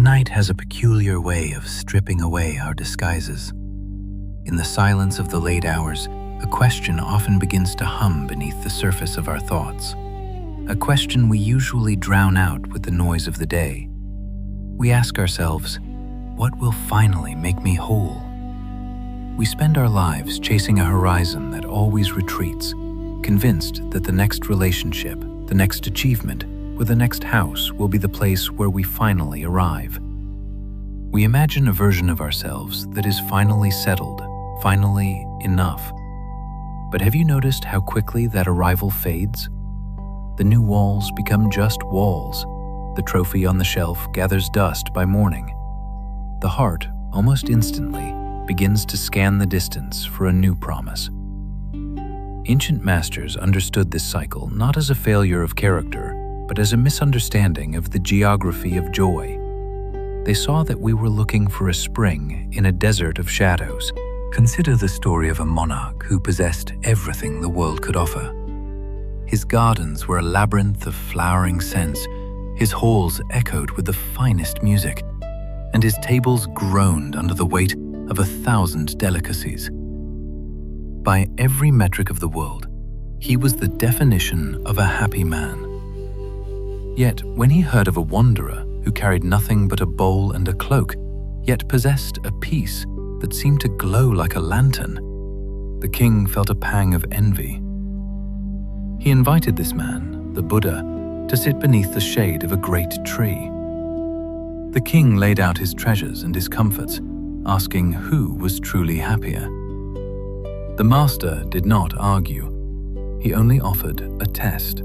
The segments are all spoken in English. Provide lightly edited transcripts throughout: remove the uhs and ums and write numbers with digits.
night has a peculiar way of stripping away our disguises. In the silence of the late hours, a question often begins to hum beneath the surface of our thoughts. A question we usually drown out with the noise of the day. We ask ourselves, what will finally make me whole? We spend our lives chasing a horizon that always retreats, convinced that the next relationship, the next achievement, or the next house will be the place where we finally arrive. We imagine a version of ourselves that is finally settled, finally enough. But have you noticed how quickly that arrival fades? The new walls become just walls. The trophy on the shelf gathers dust by morning. The heart, almost instantly, begins to scan the distance for a new promise. Ancient masters understood this cycle not as a failure of character, but as a misunderstanding of the geography of joy. They saw that we were looking for a spring in a desert of shadows. Consider the story of a monarch who possessed everything the world could offer. His gardens were a labyrinth of flowering scents, his halls echoed with the finest music, and his tables groaned under the weight of 1,000 delicacies. By every metric of the world, he was the definition of a happy man. Yet, when he heard of a wanderer who carried nothing but a bowl and a cloak, yet possessed a peace that seemed to glow like a lantern, the king felt a pang of envy. He invited this man, the Buddha, to sit beneath the shade of a great tree. The king laid out his treasures and his comforts, asking who was truly happier. The master did not argue. He only offered a test.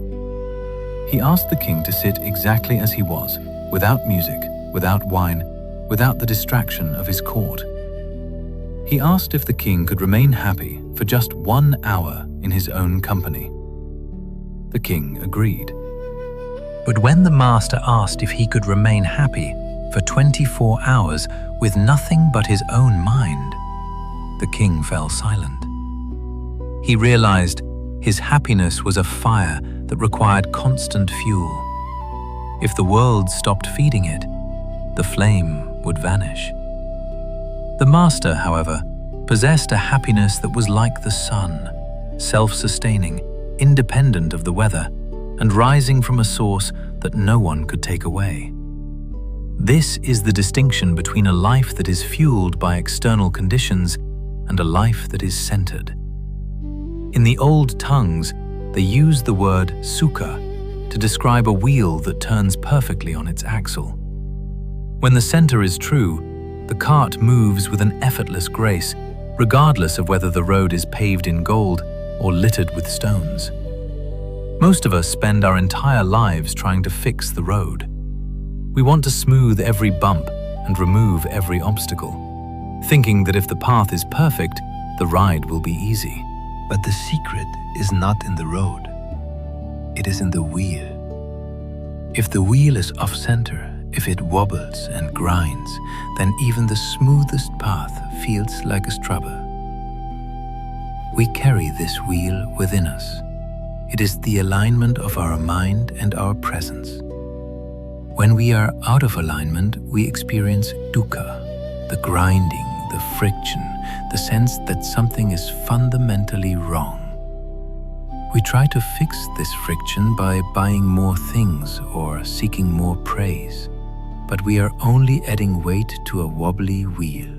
He asked the king to sit exactly as he was, without music, without wine, without the distraction of his court. He asked if the king could remain happy for just 1 hour in his own company. The king agreed. But when the master asked if he could remain happy for 24 hours with nothing but his own mind, the king fell silent. He realized his happiness was a fire that required constant fuel. If the world stopped feeding it, the flame would vanish. The master, however, possessed a happiness that was like the sun, self-sustaining, independent of the weather, and rising from a source that no one could take away. This is the distinction between a life that is fueled by external conditions and a life that is centered. In the old tongues, they used the word sukha to describe a wheel that turns perfectly on its axle. When the center is true, the cart moves with an effortless grace, regardless of whether the road is paved in gold or littered with stones. Most of us spend our entire lives trying to fix the road. We want to smooth every bump and remove every obstacle, thinking that if the path is perfect, the ride will be easy. But the secret is not in the road. It is in the wheel. If the wheel is off-center, if it wobbles and grinds, then even the smoothest path feels like a struggle. We carry this wheel within us. It is the alignment of our mind and our presence. When we are out of alignment, we experience dukkha, the grinding, the friction, the sense that something is fundamentally wrong. We try to fix this friction by buying more things or seeking more praise, but we are only adding weight to a wobbly wheel.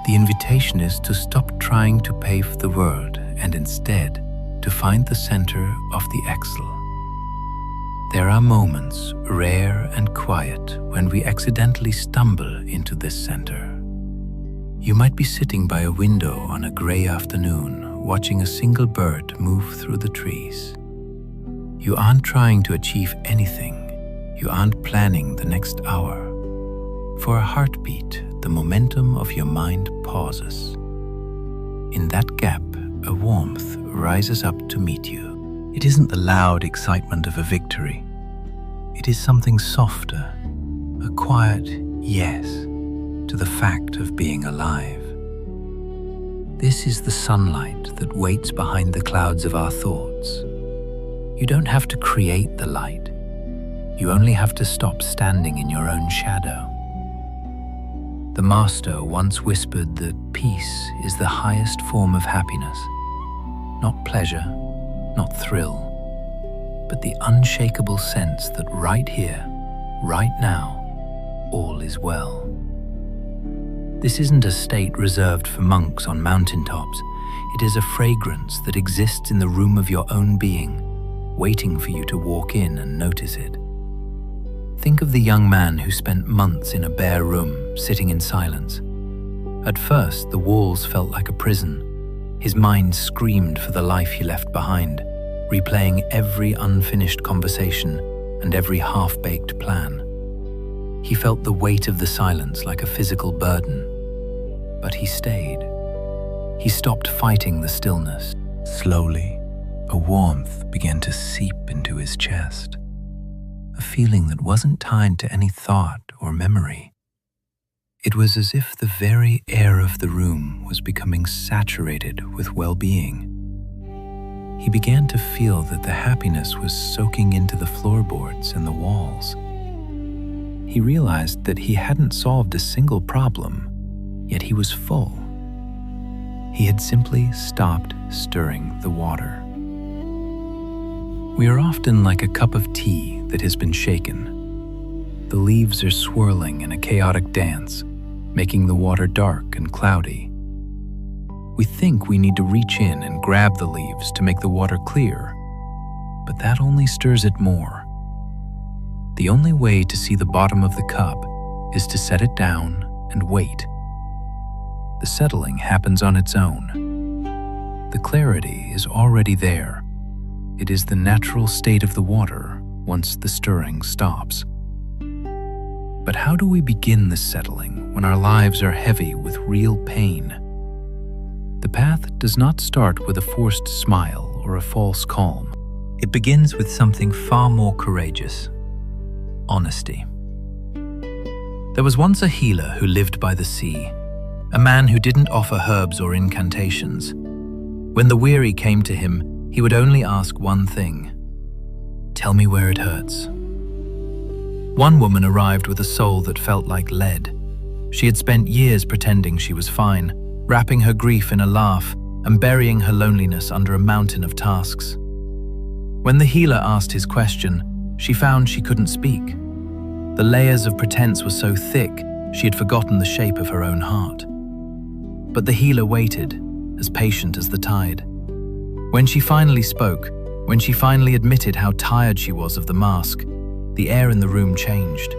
The invitation is to stop trying to pave the world and instead to find the center of the axle. There are moments, rare and quiet, when we accidentally stumble into this center. You might be sitting by a window on a gray afternoon, watching a single bird move through the trees. You aren't trying to achieve anything. You aren't planning the next hour. For a heartbeat, the momentum of your mind pauses. In that gap, a warmth rises up to meet you. It isn't the loud excitement of a victory. It is something softer, a quiet yes to the fact of being alive. This is the sunlight that waits behind the clouds of our thoughts. You don't have to create the light. You only have to stop standing in your own shadow. The Master once whispered that peace is the highest form of happiness, not pleasure, not thrill, but the unshakable sense that right here, right now, all is well. This isn't a state reserved for monks on mountaintops. It is a fragrance that exists in the room of your own being, waiting for you to walk in and notice it. Think of the young man who spent months in a bare room, sitting in silence. At first, the walls felt like a prison. His mind screamed for the life he left behind, replaying every unfinished conversation and every half-baked plan. He felt the weight of the silence like a physical burden, but he stayed. He stopped fighting the stillness. Slowly, a warmth began to seep into his chest, a feeling that wasn't tied to any thought or memory. It was as if the very air of the room was becoming saturated with well-being. He began to feel that the happiness was soaking into the floorboards and the walls. He realized that he hadn't solved a single problem, yet he was full. He had simply stopped stirring the water. We are often like a cup of tea that has been shaken. The leaves are swirling in a chaotic dance, making the water dark and cloudy. We think we need to reach in and grab the leaves to make the water clear, but that only stirs it more. The only way to see the bottom of the cup is to set it down and wait. The settling happens on its own. The clarity is already there. It is the natural state of the water once the stirring stops. But how do we begin the settling when our lives are heavy with real pain? The path does not start with a forced smile or a false calm. It begins with something far more courageous: honesty. There was once a healer who lived by the sea, a man who didn't offer herbs or incantations. When the weary came to him, he would only ask one thing: "Tell me where it hurts." One woman arrived with a soul that felt like lead. She had spent years pretending she was fine, wrapping her grief in a laugh and burying her loneliness under a mountain of tasks. When the healer asked his question, she found she couldn't speak. The layers of pretense were so thick, she had forgotten the shape of her own heart. But the healer waited, as patient as the tide. When she finally spoke, when she finally admitted how tired she was of the mask, the air in the room changed.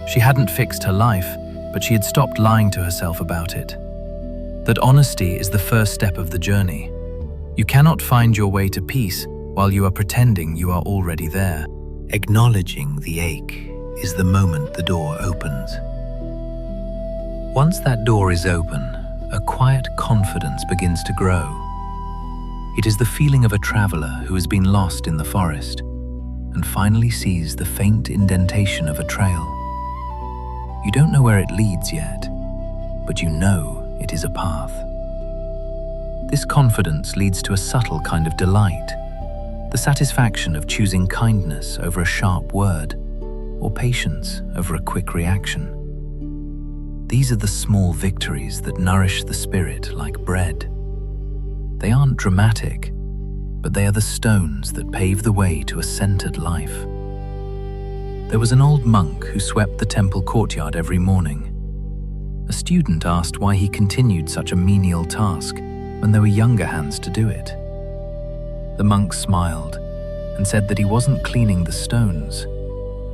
She hadn't fixed her life, but she had stopped lying to herself about it. That honesty is the first step of the journey. You cannot find your way to peace while you are pretending you are already there. Acknowledging the ache is the moment the door opens. Once that door is open, a quiet confidence begins to grow. It is the feeling of a traveler who has been lost in the forest and finally sees the faint indentation of a trail. You don't know where it leads yet, but you know it is a path. This confidence leads to a subtle kind of delight, the satisfaction of choosing kindness over a sharp word, or patience over a quick reaction. These are the small victories that nourish the spirit like bread. They aren't dramatic, but they are the stones that pave the way to a centered life. There was an old monk who swept the temple courtyard every morning. A student asked why he continued such a menial task when there were younger hands to do it. The monk smiled and said that he wasn't cleaning the stones,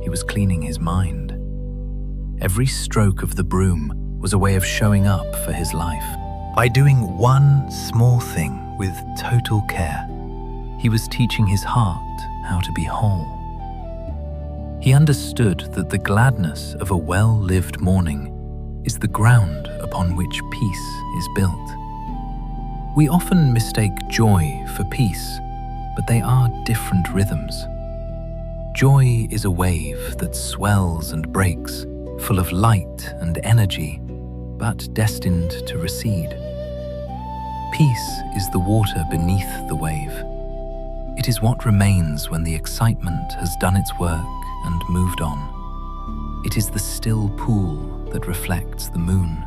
he was cleaning his mind. Every stroke of the broom was a way of showing up for his life. By doing one small thing with total care, he was teaching his heart how to be whole. He understood that the gladness of a well-lived morning is the ground upon which peace is built. We often mistake joy for peace, but they are different rhythms. Joy is a wave that swells and breaks, full of light and energy, but destined to recede. Peace is the water beneath the wave. It is what remains when the excitement has done its work and moved on. It is the still pool that reflects the moon.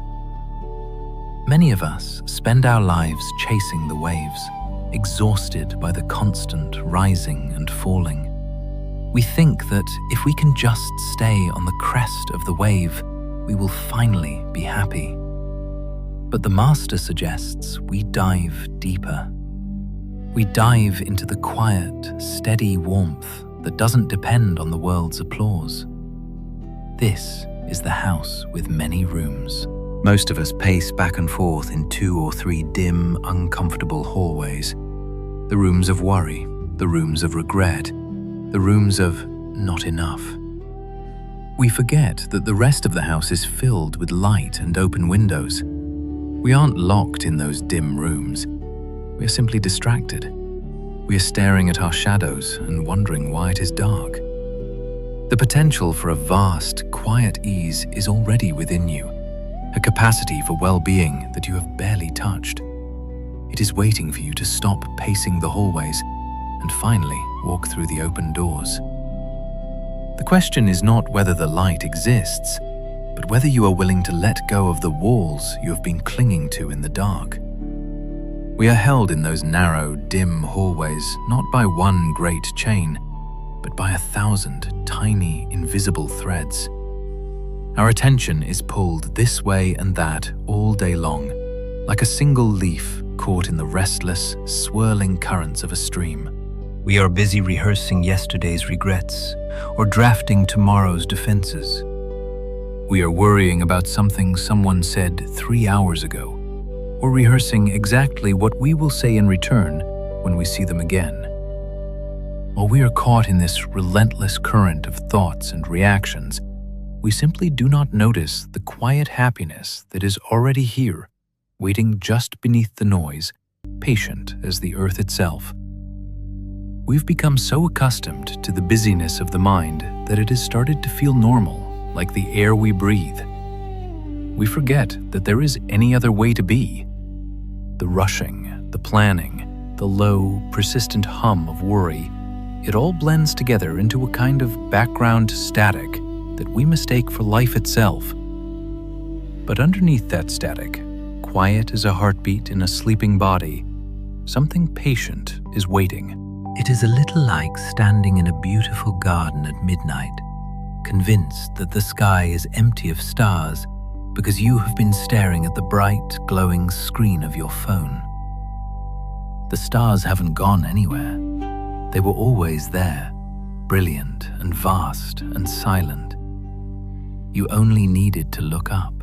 Many of us spend our lives chasing the waves, exhausted by the constant rising and falling. We think that if we can just stay on the crest of the wave, we will finally be happy. But the Master suggests we dive deeper. We dive into the quiet, steady warmth that doesn't depend on the world's applause. This is the house with many rooms. Most of us pace back and forth in 2 or 3 dim, uncomfortable hallways. The rooms of worry, the rooms of regret, the rooms of not enough. We forget that the rest of the house is filled with light and open windows. We aren't locked in those dim rooms. We are simply distracted. We are staring at our shadows and wondering why it is dark. The potential for a vast, quiet ease is already within you, a capacity for well-being that you have barely touched. It is waiting for you to stop pacing the hallways and finally walk through the open doors. The question is not whether the light exists, but whether you are willing to let go of the walls you have been clinging to in the dark. We are held in those narrow, dim hallways not by one great chain, but by 1,000 tiny, invisible threads. Our attention is pulled this way and that all day long, like a single leaf caught in the restless, swirling currents of a stream. We are busy rehearsing yesterday's regrets or drafting tomorrow's defenses. We are worrying about something someone said 3 hours ago, or rehearsing exactly what we will say in return when we see them again. While we are caught in this relentless current of thoughts and reactions, we simply do not notice the quiet happiness that is already here, waiting just beneath the noise, patient as the earth itself. We've become so accustomed to the busyness of the mind that it has started to feel normal, like the air we breathe. We forget that there is any other way to be. The rushing, the planning, the low, persistent hum of worry, it all blends together into a kind of background static that we mistake for life itself. But underneath that static, quiet as a heartbeat in a sleeping body, something patient is waiting. It is a little like standing in a beautiful garden at midnight, convinced that the sky is empty of stars because you have been staring at the bright, glowing screen of your phone. The stars haven't gone anywhere. They were always there, brilliant and vast and silent. You only needed to look up.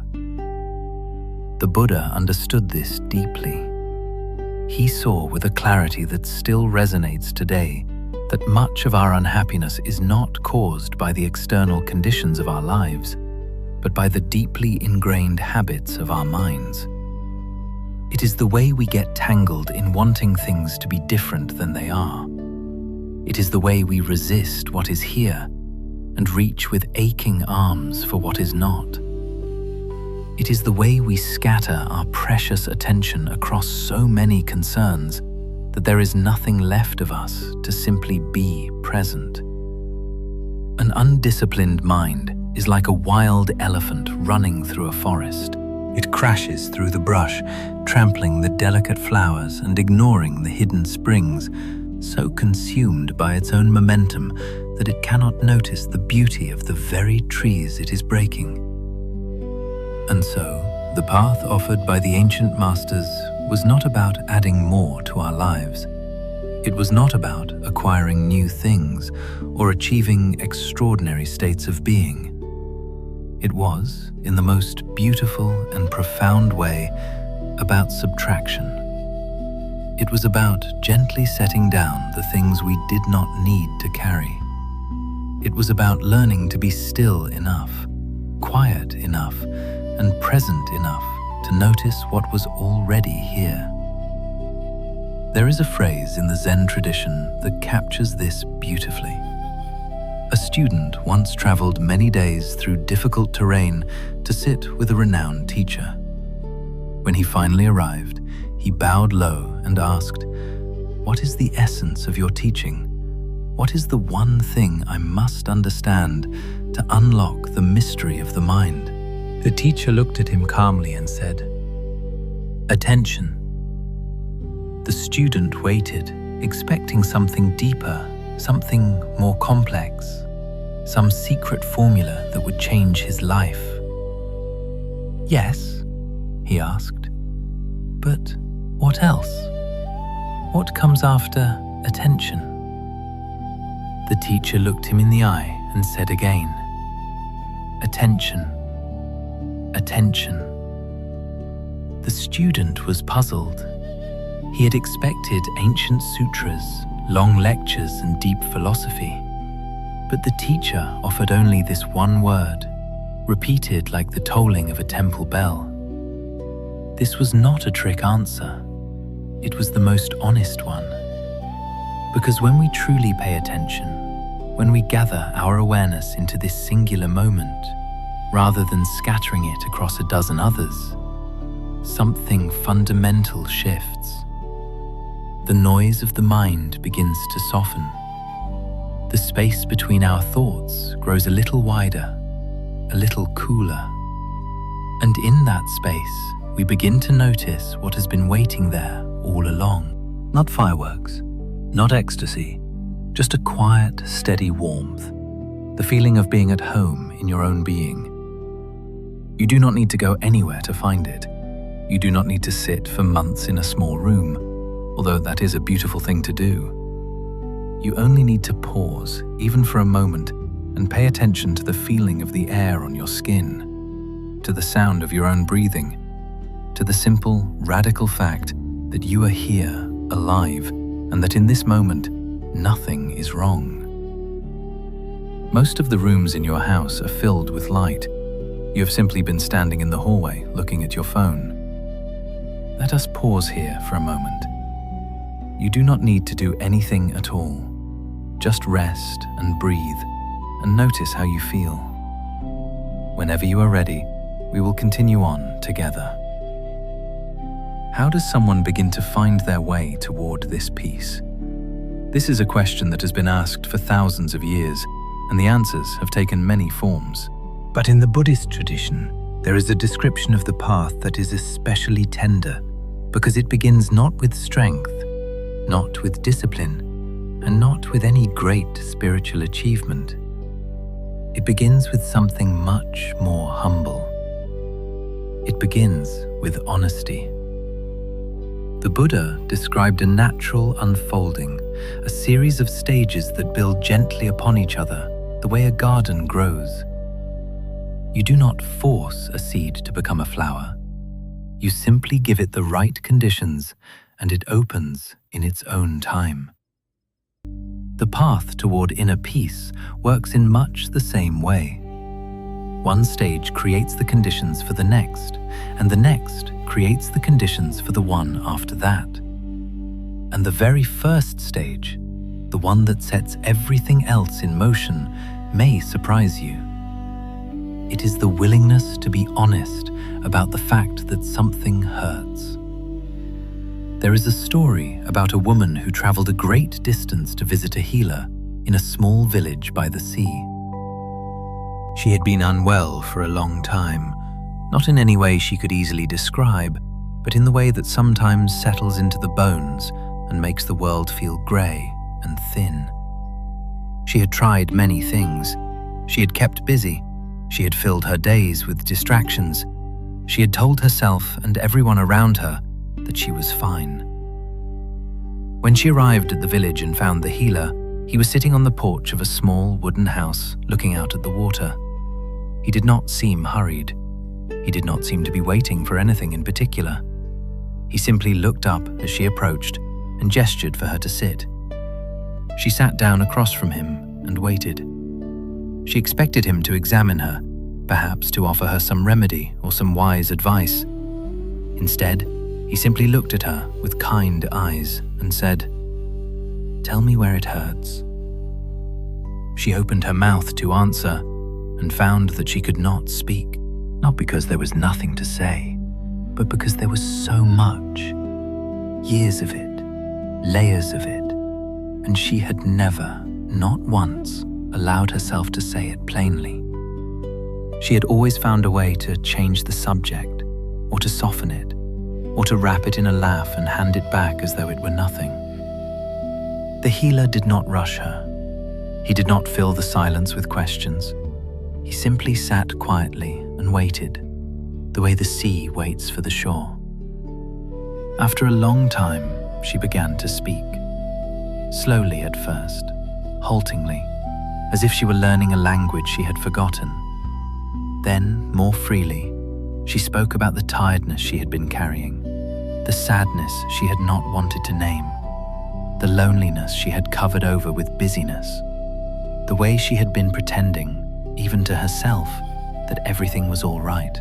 The Buddha understood this deeply. He saw with a clarity that still resonates today that much of our unhappiness is not caused by the external conditions of our lives, but by the deeply ingrained habits of our minds. It is the way we get tangled in wanting things to be different than they are. It is the way we resist what is here and reach with aching arms for what is not. It is the way we scatter our precious attention across so many concerns that there is nothing left of us to simply be present. An undisciplined mind is like a wild elephant running through a forest. It crashes through the brush, trampling the delicate flowers and ignoring the hidden springs, so consumed by its own momentum that it cannot notice the beauty of the very trees it is breaking. And so, the path offered by the ancient masters was not about adding more to our lives. It was not about acquiring new things or achieving extraordinary states of being. It was, in the most beautiful and profound way, about subtraction. It was about gently setting down the things we did not need to carry. It was about learning to be still enough, quiet enough, and present enough to notice what was already here. There is a phrase in the Zen tradition that captures this beautifully. A student once traveled many days through difficult terrain to sit with a renowned teacher. When he finally arrived, he bowed low and asked, "What is the essence of your teaching? What is the one thing I must understand to unlock the mystery of the mind? The teacher looked at him calmly and said, "Attention." The student waited, expecting something deeper, something more complex, some secret formula that would change his life. "Yes?" he asked. "But what else? What comes after attention?" The teacher looked him in the eye and said again, "Attention, attention." The student was puzzled. He had expected ancient sutras, long lectures, and deep philosophy. But the teacher offered only this one word, repeated like the tolling of a temple bell. This was not a trick answer. It was the most honest one. Because when we truly pay attention, when we gather our awareness into this singular moment, rather than scattering it across a dozen others, something fundamental shifts. The noise of the mind begins to soften. The space between our thoughts grows a little wider, a little cooler. And in that space, we begin to notice what has been waiting there all along. Not fireworks, not ecstasy, just a quiet, steady warmth, the feeling of being at home in your own being. You do not need to go anywhere to find it. You do not need to sit for months in a small room, although that is a beautiful thing to do. You only need to pause, even for a moment, and pay attention to the feeling of the air on your skin, to the sound of your own breathing, to the simple, radical fact that you are here, alive, and that in this moment, nothing is wrong. Most of the rooms in your house are filled with light. You have simply been standing in the hallway, looking at your phone. Let us pause here for a moment. You do not need to do anything at all. Just rest and breathe and notice how you feel. Whenever you are ready, we will continue on together. How does someone begin to find their way toward this peace? This is a question that has been asked for thousands of years, and the answers have taken many forms. But in the Buddhist tradition, there is a description of the path that is especially tender, because it begins not with strength, not with discipline, and not with any great spiritual achievement. It begins with something much more humble. It begins with honesty. The Buddha described a natural unfolding, a series of stages that build gently upon each other, the way a garden grows. You do not force a seed to become a flower. You simply give it the right conditions, and it opens in its own time. The path toward inner peace works in much the same way. One stage creates the conditions for the next, and the next creates the conditions for the one after that. And the very first stage, the one that sets everything else in motion, may surprise you. It is the willingness to be honest about the fact that something hurts. There is a story about a woman who traveled a great distance to visit a healer in a small village by the sea. She had been unwell for a long time, not in any way she could easily describe, but in the way that sometimes settles into the bones and makes the world feel grey and thin. She had tried many things. She had kept busy. She had filled her days with distractions. She had told herself and everyone around her that she was fine. When she arrived at the village and found the healer, he was sitting on the porch of a small wooden house looking out at the water. He did not seem hurried. He did not seem to be waiting for anything in particular. He simply looked up as she approached and gestured for her to sit. She sat down across from him and waited. She expected him to examine her, perhaps to offer her some remedy or some wise advice. Instead, he simply looked at her with kind eyes and said, "Tell me where it hurts." She opened her mouth to answer and found that she could not speak, not because there was nothing to say, but because there was so much, years of it, layers of it, and she had never not once allowed herself to say it plainly. She had always found a way to change the subject, or to soften it, or to wrap it in a laugh and hand it back as though it were nothing. The healer did not rush her. He did not fill the silence with questions. He simply sat quietly and waited, the way the sea waits for the shore. After a long time, she began to speak. Slowly at first, haltingly, as if she were learning a language she had forgotten. Then, more freely, she spoke about the tiredness she had been carrying, the sadness she had not wanted to name, the loneliness she had covered over with busyness, the way she had been pretending, even to herself, that everything was all right.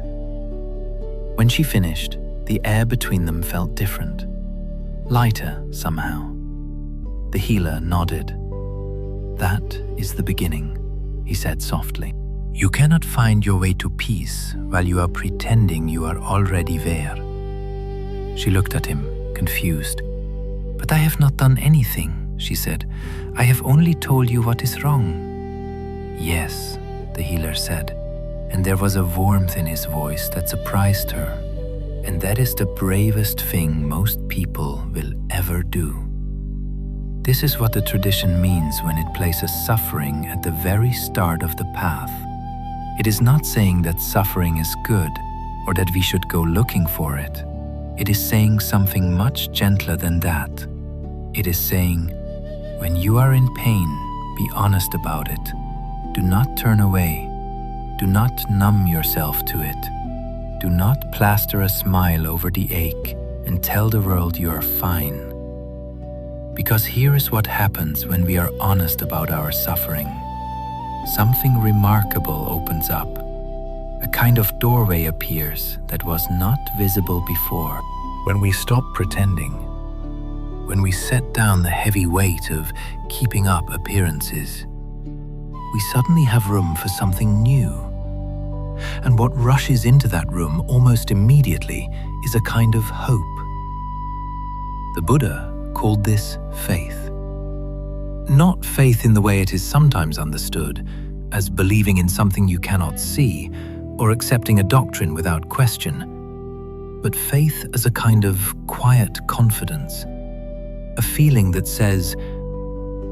When she finished, the air between them felt different, lighter somehow. The healer nodded. "That is the beginning," he said softly. "You cannot find your way to peace while you are pretending you are already there." She looked at him, confused. "But I have not done anything," she said. "I have only told you what is wrong." "Yes," the healer said, and there was a warmth in his voice that surprised her. "And that is the bravest thing most people will ever do." This is what the tradition means when it places suffering at the very start of the path. It is not saying that suffering is good or that we should go looking for it. It is saying something much gentler than that. It is saying, when you are in pain, be honest about it. Do not turn away. Do not numb yourself to it. Do not plaster a smile over the ache and tell the world you are fine. Because here is what happens when we are honest about our suffering. Something remarkable opens up. A kind of doorway appears that was not visible before. When we stop pretending, when we set down the heavy weight of keeping up appearances, we suddenly have room for something new. And what rushes into that room almost immediately is a kind of hope. The Buddha called this faith. Not faith in the way it is sometimes understood, as believing in something you cannot see, or accepting a doctrine without question, but faith as a kind of quiet confidence, a feeling that says,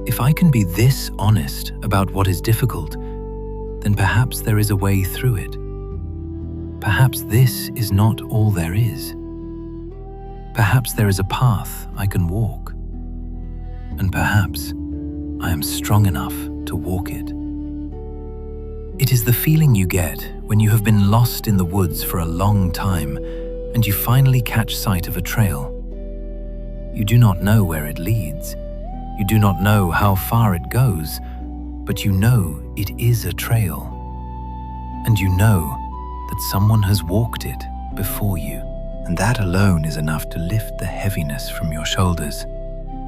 if I can be this honest about what is difficult, then perhaps there is a way through it. Perhaps this is not all there is. Perhaps there is a path I can walk, and perhaps I am strong enough to walk it. It is the feeling you get when you have been lost in the woods for a long time and you finally catch sight of a trail. You do not know where it leads. You do not know how far it goes, but you know it is a trail. And you know that someone has walked it before you. And that alone is enough to lift the heaviness from your shoulders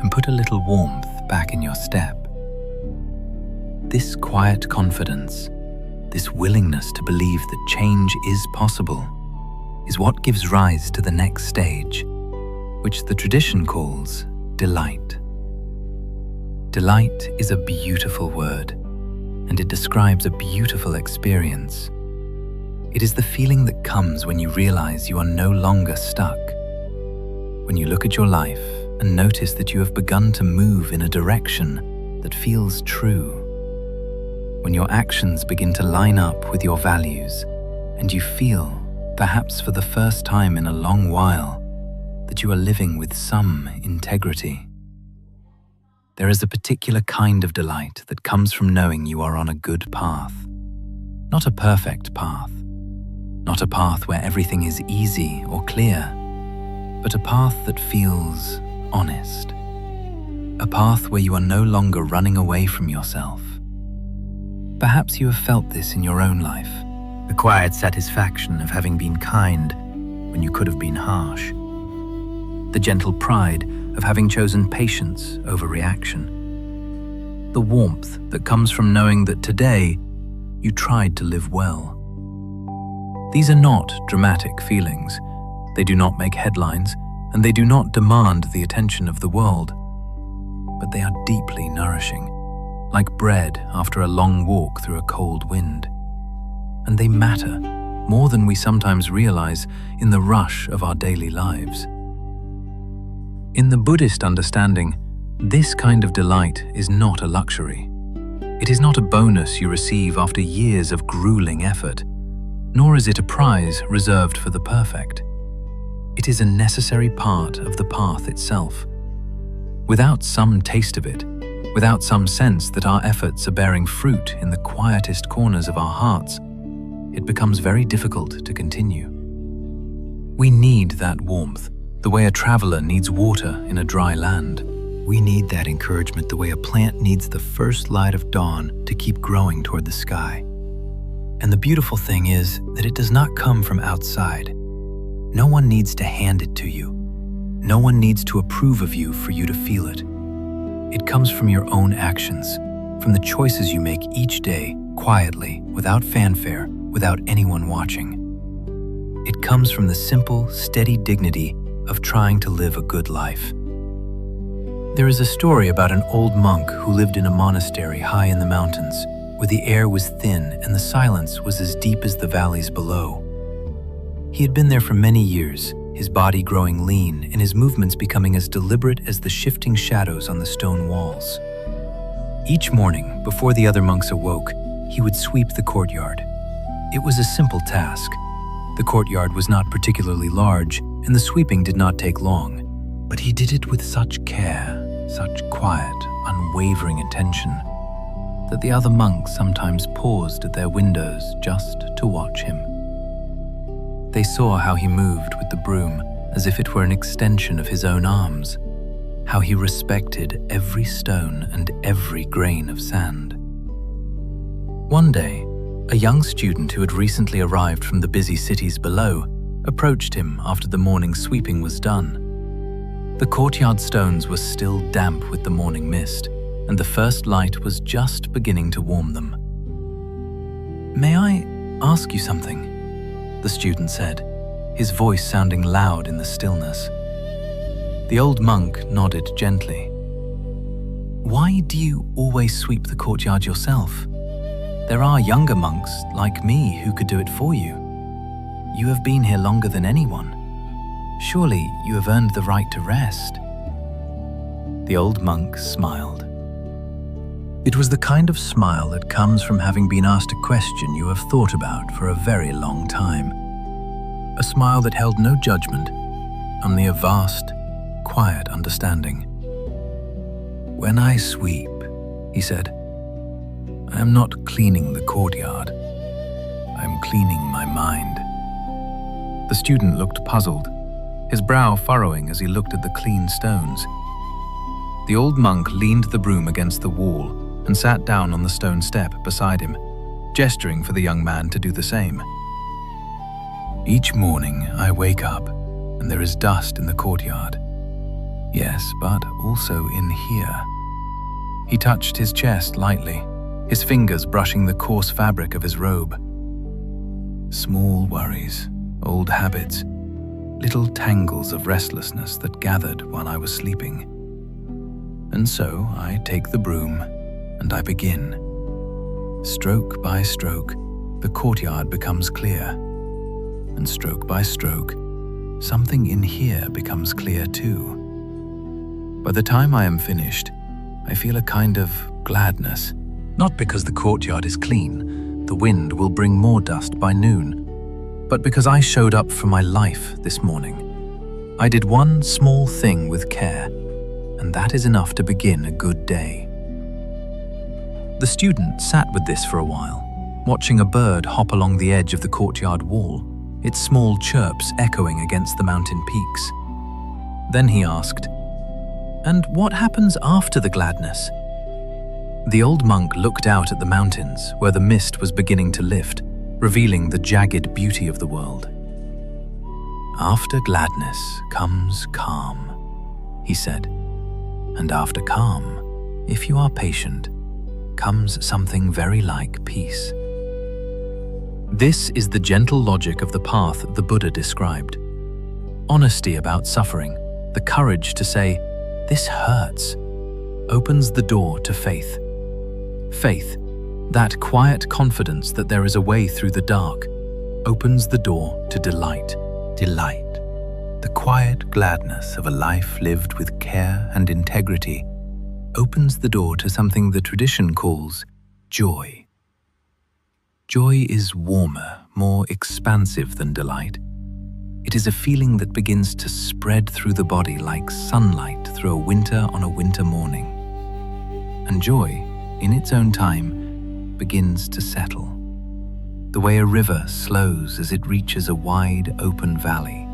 and put a little warmth back in your step. This quiet confidence, this willingness to believe that change is possible, is what gives rise to the next stage, which the tradition calls delight. Delight is a beautiful word, and it describes a beautiful experience. It is the feeling that comes when you realize you are no longer stuck. When you look at your life and notice that you have begun to move in a direction that feels true. When your actions begin to line up with your values and you feel, perhaps for the first time in a long while, that you are living with some integrity. There is a particular kind of delight that comes from knowing you are on a good path. Not a perfect path. Not a path where everything is easy or clear, but a path that feels honest. A path where you are no longer running away from yourself. Perhaps you have felt this in your own life, the quiet satisfaction of having been kind when you could have been harsh. The gentle pride of having chosen patience over reaction. The warmth that comes from knowing that today you tried to live well. These are not dramatic feelings. They do not make headlines, and they do not demand the attention of the world. But they are deeply nourishing. like bread after a long walk through a cold wind. And they matter more than we sometimes realize in the rush of our daily lives. In the Buddhist understanding, this kind of delight is not a luxury. It is not a bonus you receive after years of grueling effort, nor is it a prize reserved for the perfect. It is a necessary part of the path itself. Without some taste of it, without some sense that our efforts are bearing fruit in the quietest corners of our hearts, it becomes very difficult to continue. We need that warmth, the way a traveler needs water in a dry land. We need that encouragement the way a plant needs the first light of dawn to keep growing toward the sky. And the beautiful thing is that it does not come from outside. No one needs to hand it to you. No one needs to approve of you for you to feel it. It comes from your own actions, from the choices you make each day, quietly, without fanfare, without anyone watching. It comes from the simple, steady dignity of trying to live a good life. There is a story about an old monk who lived in a monastery high in the mountains, where the air was thin and the silence was as deep as the valleys below. He had been there for many years, his body growing lean and his movements becoming as deliberate as the shifting shadows on the stone walls. Each morning, before the other monks awoke, he would sweep the courtyard. It was a simple task. The courtyard was not particularly large, and the sweeping did not take long. But he did it with such care, such quiet, unwavering attention, that the other monks sometimes paused at their windows just to watch him. They saw how he moved with the broom as if it were an extension of his own arms, how he respected every stone and every grain of sand. One day, a young student who had recently arrived from the busy cities below approached him after the morning sweeping was done. The courtyard stones were still damp with the morning mist, and the first light was just beginning to warm them. "May I ask you something?" the student said, his voice sounding loud in the stillness. The old monk nodded gently. "Why do you always sweep the courtyard yourself? There are younger monks like me who could do it for you. You have been here longer than anyone. Surely you have earned the right to rest." The old monk smiled. It was the kind of smile that comes from having been asked a question you have thought about for a very long time. A smile that held no judgment, only a vast, quiet understanding. "When I sweep," he said, "I am not cleaning the courtyard. I am cleaning my mind." The student looked puzzled, his brow furrowing as he looked at the clean stones. The old monk leaned the broom against the wall and sat down on the stone step beside him, gesturing for the young man to do the same. "Each morning I wake up and there is dust in the courtyard. Yes, but also in here." He touched his chest lightly, his fingers brushing the coarse fabric of his robe. "Small worries, old habits, little tangles of restlessness that gathered while I was sleeping. And so I take the broom and I begin. Stroke by stroke, the courtyard becomes clear. And stroke by stroke, something in here becomes clear too. By the time I am finished, I feel a kind of gladness. Not because the courtyard is clean, the wind will bring more dust by noon, but because I showed up for my life this morning. I did one small thing with care, and that is enough to begin a good day." The student sat with this for a while, watching a bird hop along the edge of the courtyard wall, its small chirps echoing against the mountain peaks. Then he asked, "And what happens after the gladness?" The old monk looked out at the mountains where the mist was beginning to lift, revealing the jagged beauty of the world. "After gladness comes calm," he said. "And after calm, if you are patient, comes something very like peace." This is the gentle logic of the path the Buddha described. Honesty about suffering, the courage to say, "This hurts," opens the door to faith. Faith, that quiet confidence that there is a way through the dark, opens the door to delight. Delight, the quiet gladness of a life lived with care and integrity, opens the door to something the tradition calls joy. Joy is warmer, more expansive than delight. It is a feeling that begins to spread through the body like sunlight through a winter on a winter morning. And joy, in its own time, begins to settle. The way a river slows as it reaches a wide, open valley.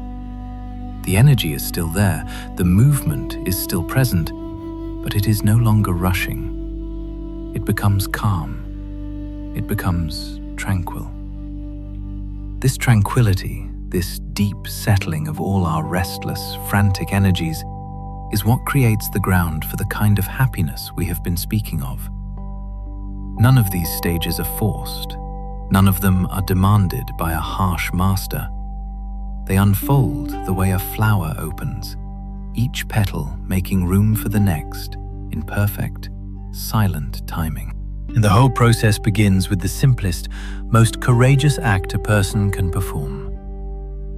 The energy is still there, the movement is still present, but it is no longer rushing. It becomes calm. It becomes tranquil. This tranquility, this deep settling of all our restless, frantic energies, is what creates the ground for the kind of happiness we have been speaking of. None of these stages are forced. None of them are demanded by a harsh master. They unfold the way a flower opens, each petal making room for the next in perfect, silent timing. And the whole process begins with the simplest, most courageous act a person can perform: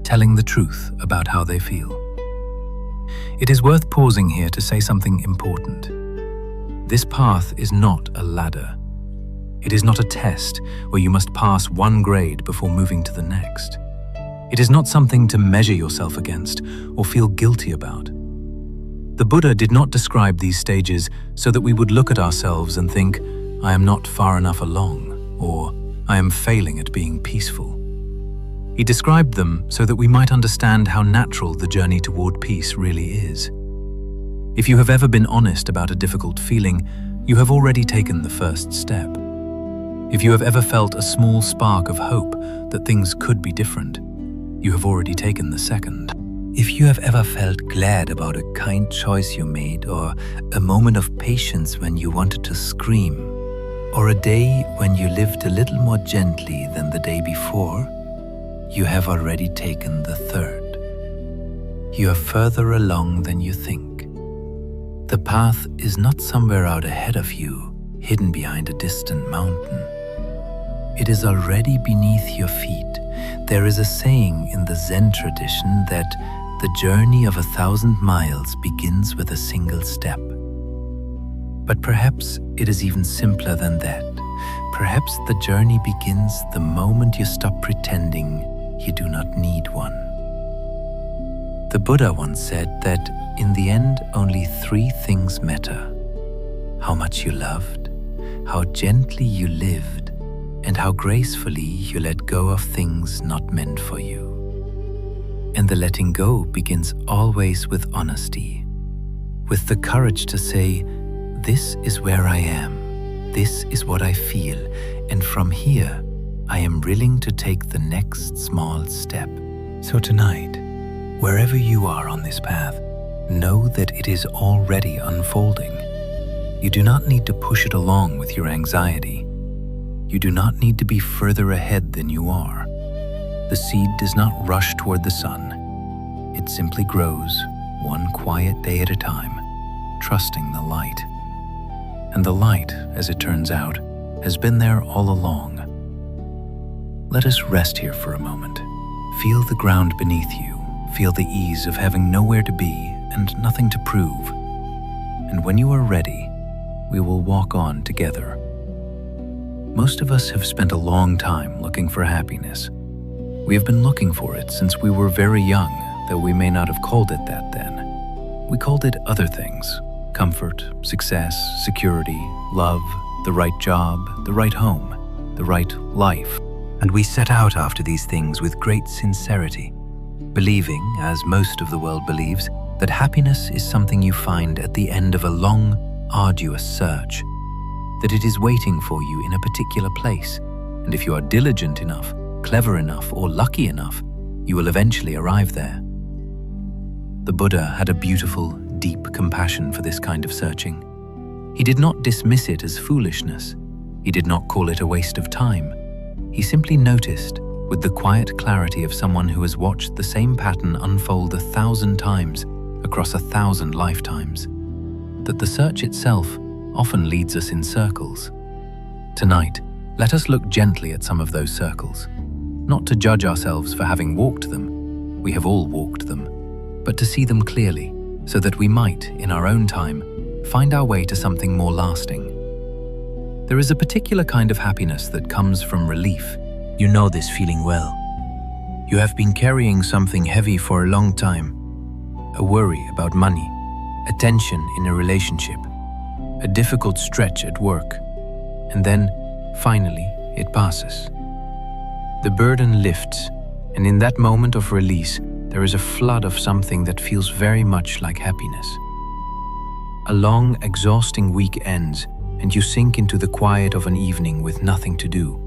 telling the truth about how they feel. It is worth pausing here to say something important. This path is not a ladder. It is not a test where you must pass one grade before moving to the next. It is not something to measure yourself against or feel guilty about. The Buddha did not describe these stages so that we would look at ourselves and think, "I am not far enough along," or "I am failing at being peaceful." He described them so that we might understand how natural the journey toward peace really is. If you have ever been honest about a difficult feeling, you have already taken the first step. If you have ever felt a small spark of hope that things could be different, you have already taken the second. If you have ever felt glad about a kind choice you made, or a moment of patience when you wanted to scream, or a day when you lived a little more gently than the day before, you have already taken the third. You are further along than you think. The path is not somewhere out ahead of you, hidden behind a distant mountain. It is already beneath your feet. There is a saying in the Zen tradition that the journey of 1,000 miles begins with a single step. But perhaps it is even simpler than that. Perhaps the journey begins the moment you stop pretending you do not need one. The Buddha once said that in the end only 3 things matter: how much you loved, how gently you lived, and how gracefully you let go of things not meant for you. And the letting go begins always with honesty, with the courage to say, "This is where I am, this is what I feel, and from here, I am willing to take the next small step." So tonight, wherever you are on this path, know that it is already unfolding. You do not need to push it along with your anxiety. You do not need to be further ahead than you are. The seed does not rush toward the sun. It simply grows, one quiet day at a time, trusting the light. And the light, as it turns out, has been there all along. Let us rest here for a moment. Feel the ground beneath you. Feel the ease of having nowhere to be and nothing to prove. And when you are ready, we will walk on together. Most of us have spent a long time looking for happiness. We have been looking for it since we were very young, though we may not have called it that then. We called it other things: comfort, success, security, love, the right job, the right home, the right life. And we set out after these things with great sincerity, believing, as most of the world believes, that happiness is something you find at the end of a long, arduous search, that it is waiting for you in a particular place, and if you are diligent enough, clever enough, or lucky enough, you will eventually arrive there. The Buddha had a beautiful, deep compassion for this kind of searching. He did not dismiss it as foolishness. He did not call it a waste of time. He simply noticed, with the quiet clarity of someone who has watched the same pattern unfold 1,000 times across 1,000 lifetimes, that the search itself often leads us in circles. Tonight, let us look gently at some of those circles, not to judge ourselves for having walked them, we have all walked them, but to see them clearly, so that we might, in our own time, find our way to something more lasting. There is a particular kind of happiness that comes from relief. You know this feeling well. You have been carrying something heavy for a long time, a worry about money, a tension in a relationship, a difficult stretch at work, and then, finally, it passes. The burden lifts, and in that moment of release, there is a flood of something that feels very much like happiness. A long, exhausting week ends, and you sink into the quiet of an evening with nothing to do.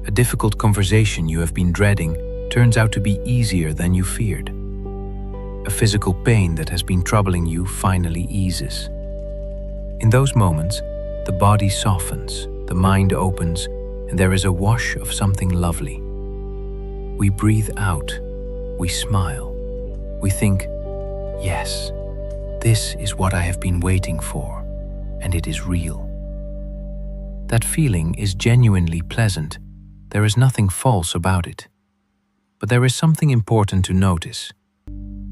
A difficult conversation you have been dreading turns out to be easier than you feared. A physical pain that has been troubling you finally eases. In those moments, the body softens, the mind opens, and there is a wash of something lovely. We breathe out, we smile, we think, yes, this is what I have been waiting for, and it is real. That feeling is genuinely pleasant. There is nothing false about it. But there is something important to notice.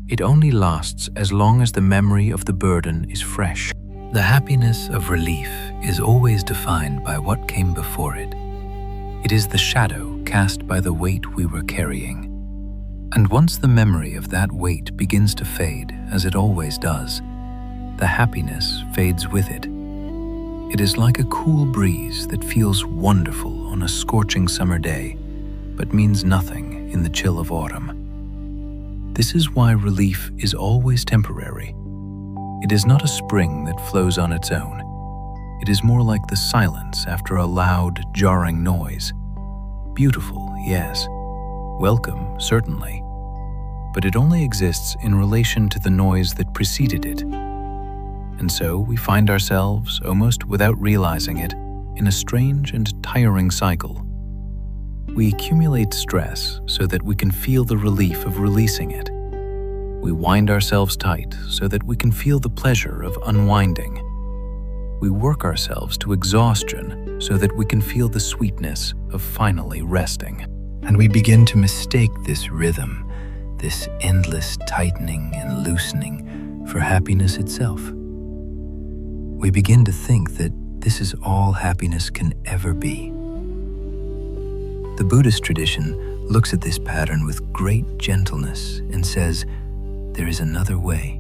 It only lasts as long as the memory of the burden is fresh. The happiness of relief is always defined by what came before it. It is the shadow cast by the weight we were carrying. And once the memory of that weight begins to fade, as it always does, the happiness fades with it. It is like a cool breeze that feels wonderful on a scorching summer day, but means nothing in the chill of autumn. This is why relief is always temporary. It is not a spring that flows on its own. It is more like the silence after a loud, jarring noise. Beautiful, yes. Welcome, certainly. But it only exists in relation to the noise that preceded it. And so we find ourselves, almost without realizing it, in a strange and tiring cycle. We accumulate stress so that we can feel the relief of releasing it. We wind ourselves tight so that we can feel the pleasure of unwinding. We work ourselves to exhaustion so that we can feel the sweetness of finally resting. And we begin to mistake this rhythm, this endless tightening and loosening, for happiness itself. We begin to think that this is all happiness can ever be. The Buddhist tradition looks at this pattern with great gentleness and says, there is another way.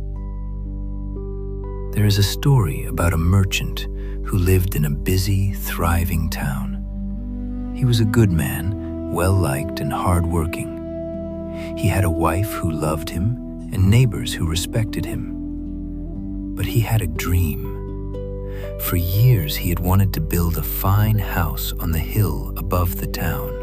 There is a story about a merchant who lived in a busy, thriving town. He was a good man, well-liked and hard-working. He had a wife who loved him and neighbors who respected him. But he had a dream. For years he had wanted to build a fine house on the hill above the town.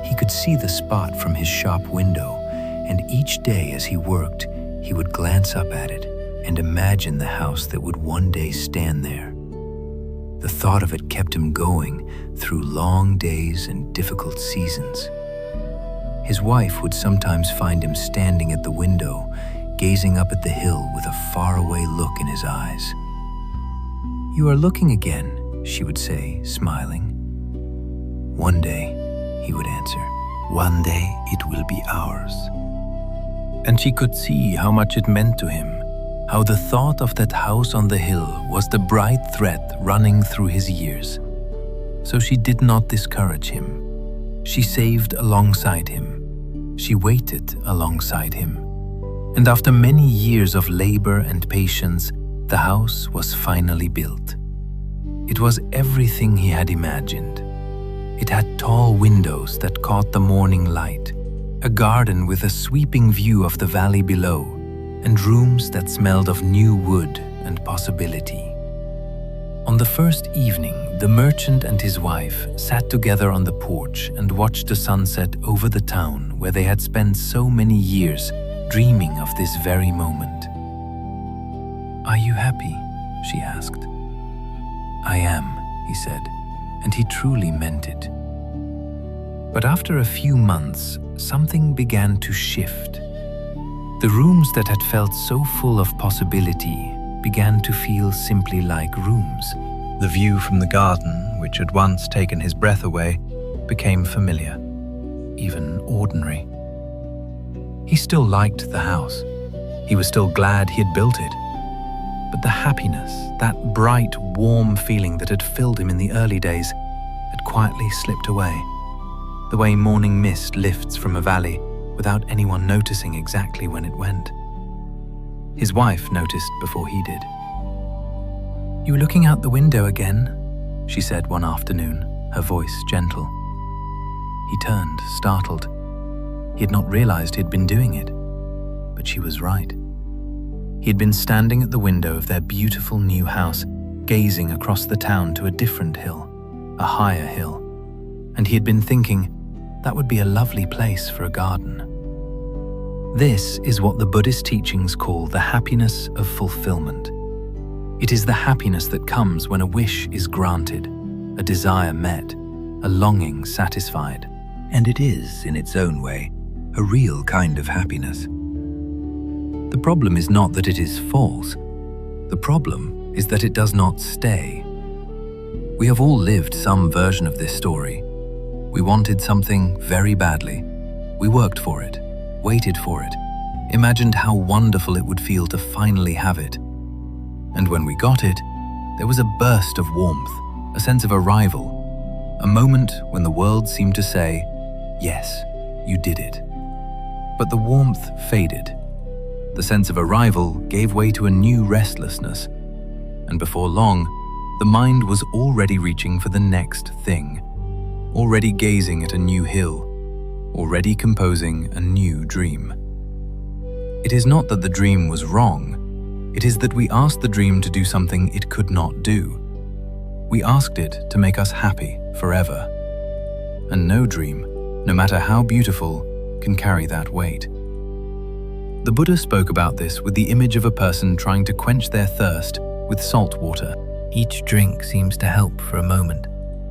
He could see the spot from his shop window, and each day as he worked, he would glance up at it and imagine the house that would one day stand there. The thought of it kept him going through long days and difficult seasons. His wife would sometimes find him standing at the window, gazing up at the hill with a faraway look in his eyes. "You are looking again," she would say, smiling. "One day," he would answer, "one day it will be ours." And she could see how much it meant to him, how the thought of that house on the hill was the bright thread running through his years. So she did not discourage him. She saved alongside him. She waited alongside him. And after many years of labor and patience, the house was finally built. It was everything he had imagined. It had tall windows that caught the morning light, a garden with a sweeping view of the valley below, and rooms that smelled of new wood and possibility. On the first evening, the merchant and his wife sat together on the porch and watched the sunset over the town where they had spent so many years dreaming of this very moment. "Are you happy?" she asked. "I am," he said, and he truly meant it. But after a few months, something began to shift. The rooms that had felt so full of possibility began to feel simply like rooms, The view from the garden, which had once taken his breath away, became familiar, even ordinary. He still liked the house. He was still glad he had built it. But the happiness, that bright, warm feeling that had filled him in the early days, had quietly slipped away, the way morning mist lifts from a valley without anyone noticing exactly when it went. His wife noticed before he did. "You were looking out the window again," she said one afternoon, her voice gentle. He turned, startled. He had not realized he had been doing it, but she was right. He had been standing at the window of their beautiful new house, gazing across the town to a different hill, a higher hill, and he had been thinking, that would be a lovely place for a garden. This is what the Buddhist teachings call the happiness of fulfillment. It is the happiness that comes when a wish is granted, a desire met, a longing satisfied. And it is, in its own way, a real kind of happiness. The problem is not that it is false. The problem is that it does not stay. We have all lived some version of this story. We wanted something very badly. We worked for it, waited for it, imagined how wonderful it would feel to finally have it. And when we got it, there was a burst of warmth, a sense of arrival, a moment when the world seemed to say, yes, you did it. But the warmth faded. The sense of arrival gave way to a new restlessness, and before long, the mind was already reaching for the next thing, already gazing at a new hill, already composing a new dream. It is not that the dream was wrong, it is that we asked the dream to do something it could not do. We asked it to make us happy forever. And no dream, no matter how beautiful, can carry that weight. The Buddha spoke about this with the image of a person trying to quench their thirst with salt water. Each drink seems to help for a moment,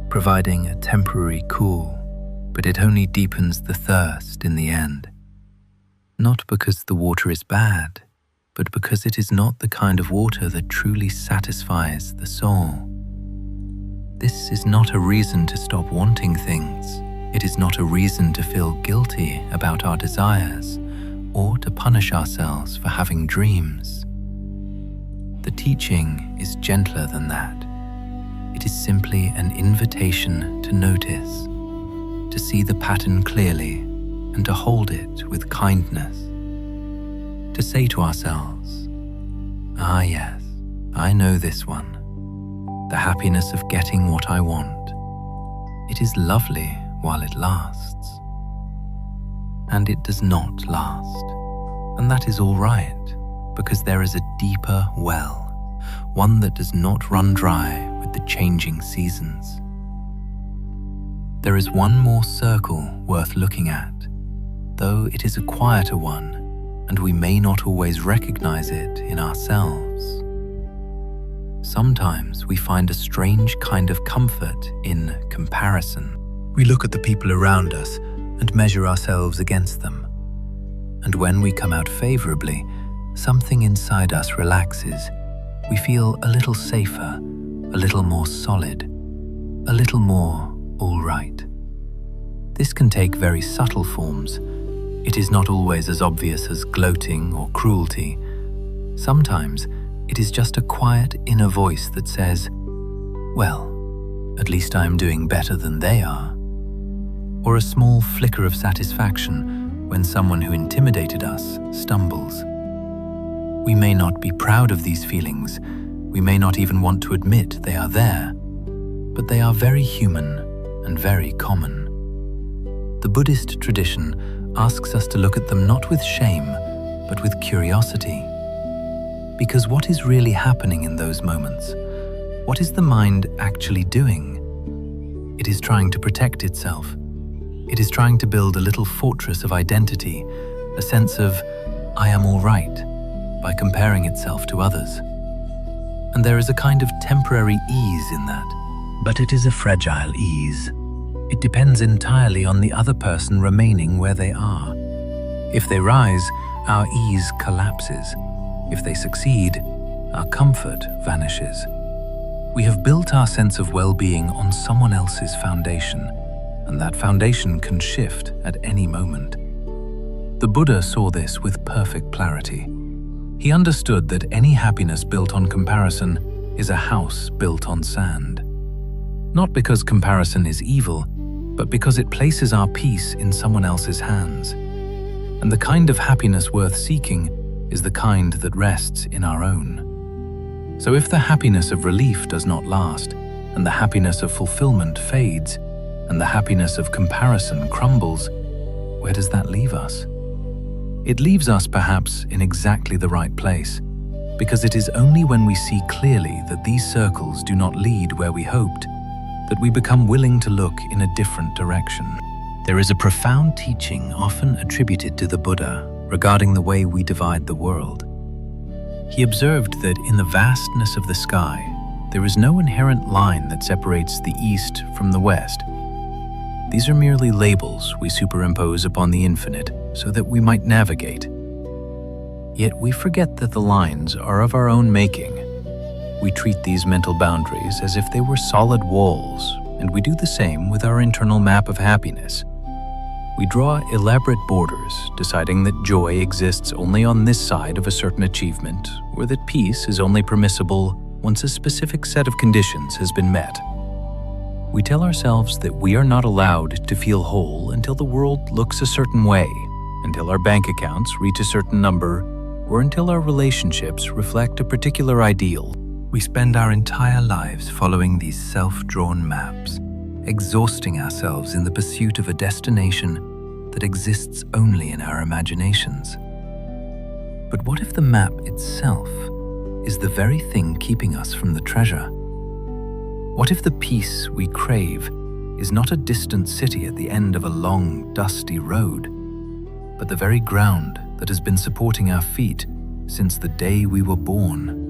providing a temporary cool, but it only deepens the thirst in the end. Not because the water is bad, but because it is not the kind of water that truly satisfies the soul. This is not a reason to stop wanting things. It is not a reason to feel guilty about our desires or to punish ourselves for having dreams. The teaching is gentler than that. It is simply an invitation to notice, to see the pattern clearly and to hold it with kindness, to say to ourselves, ah yes, I know this one, the happiness of getting what I want. It is lovely while it lasts. And it does not last. And that is all right, because there is a deeper well, one that does not run dry with the changing seasons. There is one more circle worth looking at, though it is a quieter one, and we may not always recognize it in ourselves. Sometimes we find a strange kind of comfort in comparison. We look at the people around us and measure ourselves against them. And when we come out favorably, something inside us relaxes. We feel a little safer, a little more solid, a little more all right. This can take very subtle forms. It is not always as obvious as gloating or cruelty. Sometimes it is just a quiet inner voice that says, well, at least I am doing better than they are. Or a small flicker of satisfaction when someone who intimidated us stumbles. We may not be proud of these feelings, we may not even want to admit they are there, but they are very human and very common. The Buddhist tradition asks us to look at them not with shame, but with curiosity. Because what is really happening in those moments? What is the mind actually doing? It is trying to protect itself. It is trying to build a little fortress of identity, a sense of, I am all right, by comparing itself to others. And there is a kind of temporary ease in that. But it is a fragile ease. It depends entirely on the other person remaining where they are. If they rise, our ease collapses. If they succeed, our comfort vanishes. We have built our sense of well-being on someone else's foundation, and that foundation can shift at any moment. The Buddha saw this with perfect clarity. He understood that any happiness built on comparison is a house built on sand. Not because comparison is evil, but because it places our peace in someone else's hands. And the kind of happiness worth seeking is the kind that rests in our own. So if the happiness of relief does not last, and the happiness of fulfillment fades, and the happiness of comparison crumbles, where does that leave us? It leaves us perhaps in exactly the right place, because it is only when we see clearly that these circles do not lead where we hoped, that we become willing to look in a different direction. There is a profound teaching often attributed to the Buddha regarding the way we divide the world. He observed that in the vastness of the sky, there is no inherent line that separates the east from the west. These are merely labels we superimpose upon the infinite so that we might navigate. Yet we forget that the lines are of our own making. We treat these mental boundaries as if they were solid walls, and we do the same with our internal map of happiness. We draw elaborate borders, deciding that joy exists only on this side of a certain achievement, or that peace is only permissible once a specific set of conditions has been met. We tell ourselves that we are not allowed to feel whole until the world looks a certain way, until our bank accounts reach a certain number, or until our relationships reflect a particular ideal. We spend our entire lives following these self-drawn maps, exhausting ourselves in the pursuit of a destination that exists only in our imaginations. But what if the map itself is the very thing keeping us from the treasure? What if the peace we crave is not a distant city at the end of a long, dusty road, but the very ground that has been supporting our feet since the day we were born?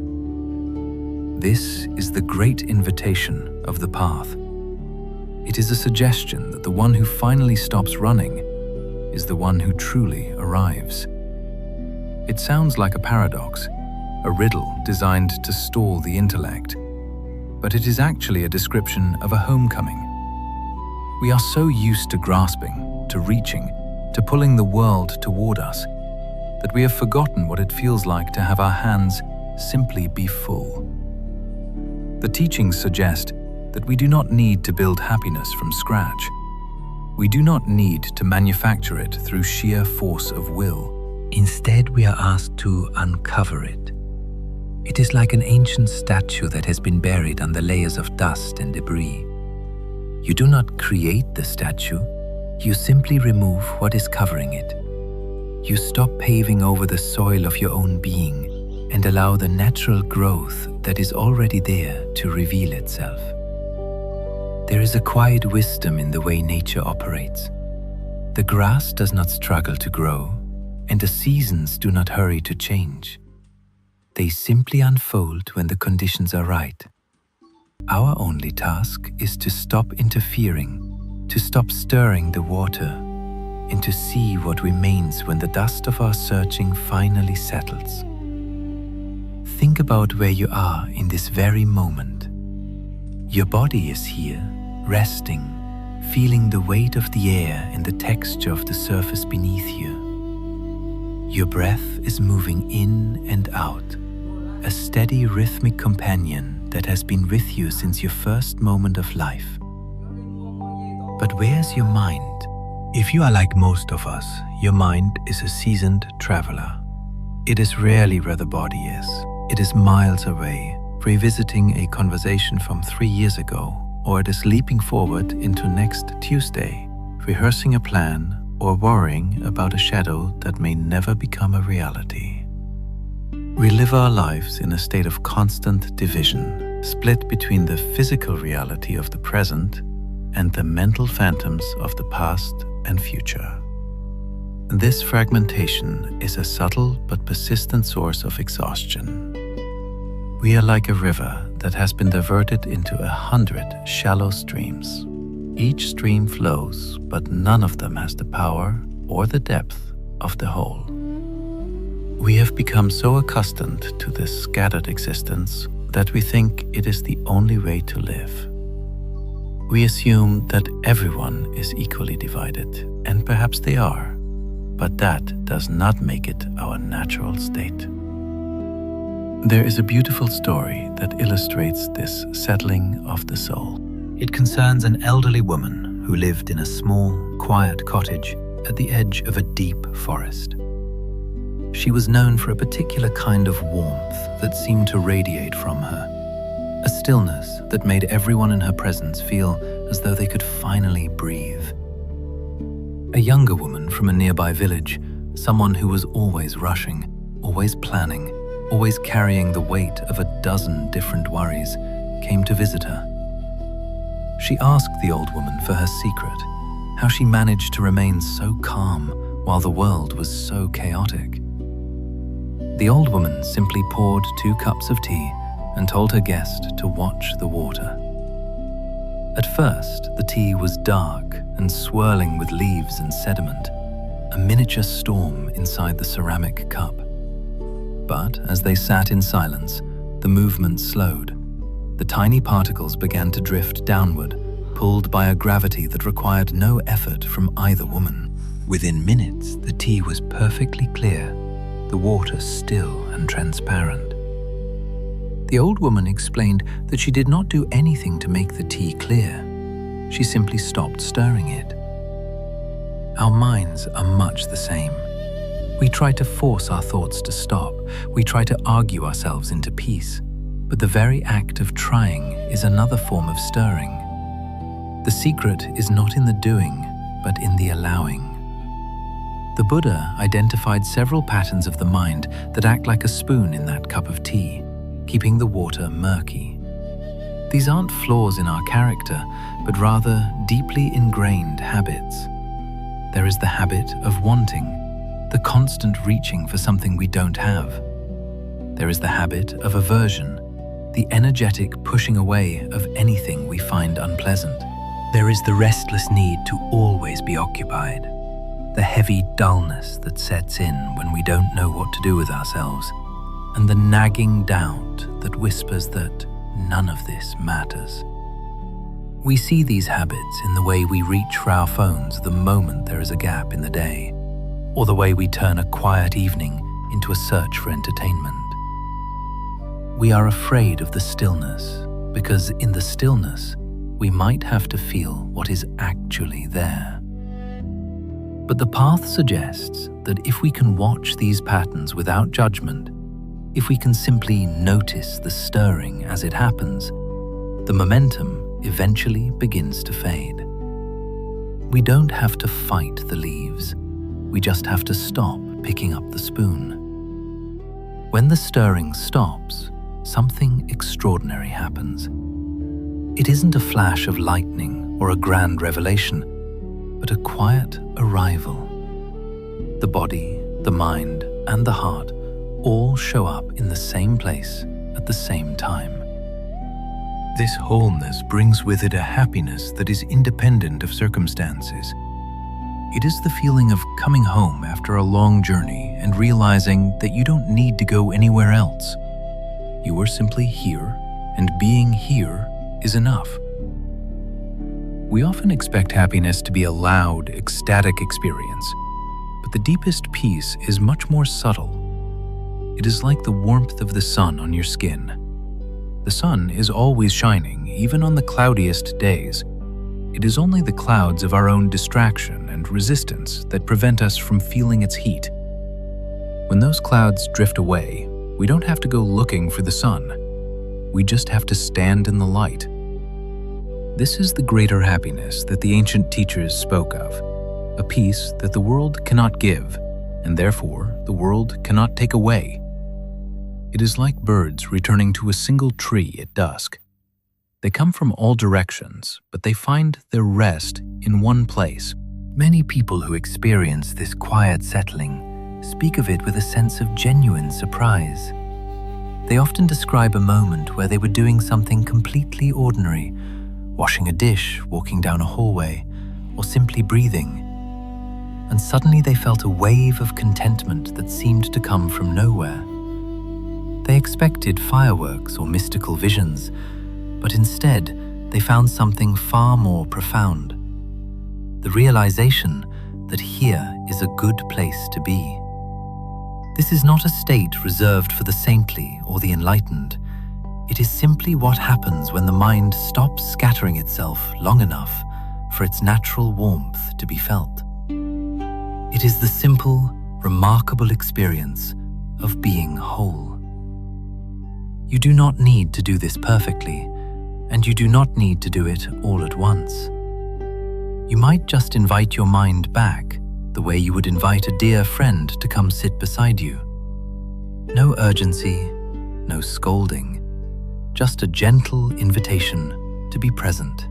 This is the great invitation of the path. It is a suggestion that the one who finally stops running is the one who truly arrives. It sounds like a paradox, a riddle designed to stall the intellect, but it is actually a description of a homecoming. We are so used to grasping, to reaching, to pulling the world toward us, that we have forgotten what it feels like to have our hands simply be full. The teachings suggest that we do not need to build happiness from scratch. We do not need to manufacture it through sheer force of will. Instead, we are asked to uncover it. It is like an ancient statue that has been buried under layers of dust and debris. You do not create the statue, you simply remove what is covering it. You stop paving over the soil of your own being and allow the natural growth that is already there to reveal itself. There is a quiet wisdom in the way nature operates. The grass does not struggle to grow, and the seasons do not hurry to change. They simply unfold when the conditions are right. Our only task is to stop interfering, to stop stirring the water, and to see what remains when the dust of our searching finally settles. Think about where you are in this very moment. Your body is here, resting, feeling the weight of the air and the texture of the surface beneath you. Your breath is moving in and out, a steady rhythmic companion that has been with you since your first moment of life. But where's your mind? If you are like most of us, your mind is a seasoned traveler. It is rarely where the body is. It is miles away, revisiting a conversation from 3 years ago, or it is leaping forward into next Tuesday, rehearsing a plan or worrying about a shadow that may never become a reality. We live our lives in a state of constant division, split between the physical reality of the present and the mental phantoms of the past and future. This fragmentation is a subtle but persistent source of exhaustion. We are like a river that has been diverted into 100 shallow streams. Each stream flows, but none of them has the power or the depth of the whole. We have become so accustomed to this scattered existence that we think it is the only way to live. We assume that everyone is equally divided, and perhaps they are, but that does not make it our natural state. There is a beautiful story that illustrates this settling of the soul. It concerns an elderly woman who lived in a small, quiet cottage at the edge of a deep forest. She was known for a particular kind of warmth that seemed to radiate from her, a stillness that made everyone in her presence feel as though they could finally breathe. A younger woman from a nearby village, someone who was always rushing, always planning, always carrying the weight of a dozen different worries, came to visit her. She asked the old woman for her secret, how she managed to remain so calm while the world was so chaotic. The old woman simply poured 2 cups of tea and told her guest to watch the water. At first, the tea was dark and swirling with leaves and sediment, a miniature storm inside the ceramic cup. But as they sat in silence, the movement slowed. The tiny particles began to drift downward, pulled by a gravity that required no effort from either woman. Within minutes, the tea was perfectly clear, the water still and transparent. The old woman explained that she did not do anything to make the tea clear. She simply stopped stirring it. Our minds are much the same. We try to force our thoughts to stop. We try to argue ourselves into peace. But the very act of trying is another form of stirring. The secret is not in the doing, but in the allowing. The Buddha identified several patterns of the mind that act like a spoon in that cup of tea, keeping the water murky. These aren't flaws in our character, but rather deeply ingrained habits. There is the habit of wanting, the constant reaching for something we don't have. There is the habit of aversion, the energetic pushing away of anything we find unpleasant. There is the restless need to always be occupied, the heavy dullness that sets in when we don't know what to do with ourselves, and the nagging doubt that whispers that none of this matters. We see these habits in the way we reach for our phones the moment there is a gap in the day, or the way we turn a quiet evening into a search for entertainment. We are afraid of the stillness because in the stillness, we might have to feel what is actually there. But the path suggests that if we can watch these patterns without judgment, if we can simply notice the stirring as it happens, the momentum eventually begins to fade. We don't have to fight the leaves. We just have to stop picking up the spoon. When the stirring stops, something extraordinary happens. It isn't a flash of lightning or a grand revelation, but a quiet arrival. The body, the mind, and the heart all show up in the same place at the same time. This wholeness brings with it a happiness that is independent of circumstances. It is the feeling of coming home after a long journey and realizing that you don't need to go anywhere else. You are simply here, and being here is enough. We often expect happiness to be a loud, ecstatic experience, but the deepest peace is much more subtle. It is like the warmth of the sun on your skin. The sun is always shining, even on the cloudiest days. It is only the clouds of our own distraction and resistance that prevent us from feeling its heat. When those clouds drift away, we don't have to go looking for the sun. We just have to stand in the light. This is the greater happiness that the ancient teachers spoke of, a peace that the world cannot give, and therefore the world cannot take away. It is like birds returning to a single tree at dusk. They come from all directions, but they find their rest in one place. Many people who experience this quiet settling speak of it with a sense of genuine surprise. They often describe a moment where they were doing something completely ordinary, washing a dish, walking down a hallway, or simply breathing. And suddenly they felt a wave of contentment that seemed to come from nowhere. They expected fireworks or mystical visions, but instead they found something far more profound. The realization that here is a good place to be. This is not a state reserved for the saintly or the enlightened. It is simply what happens when the mind stops scattering itself long enough for its natural warmth to be felt. It is the simple, remarkable experience of being whole. You do not need to do this perfectly, and you do not need to do it all at once. You might just invite your mind back the way you would invite a dear friend to come sit beside you. No urgency, no scolding, just a gentle invitation to be present.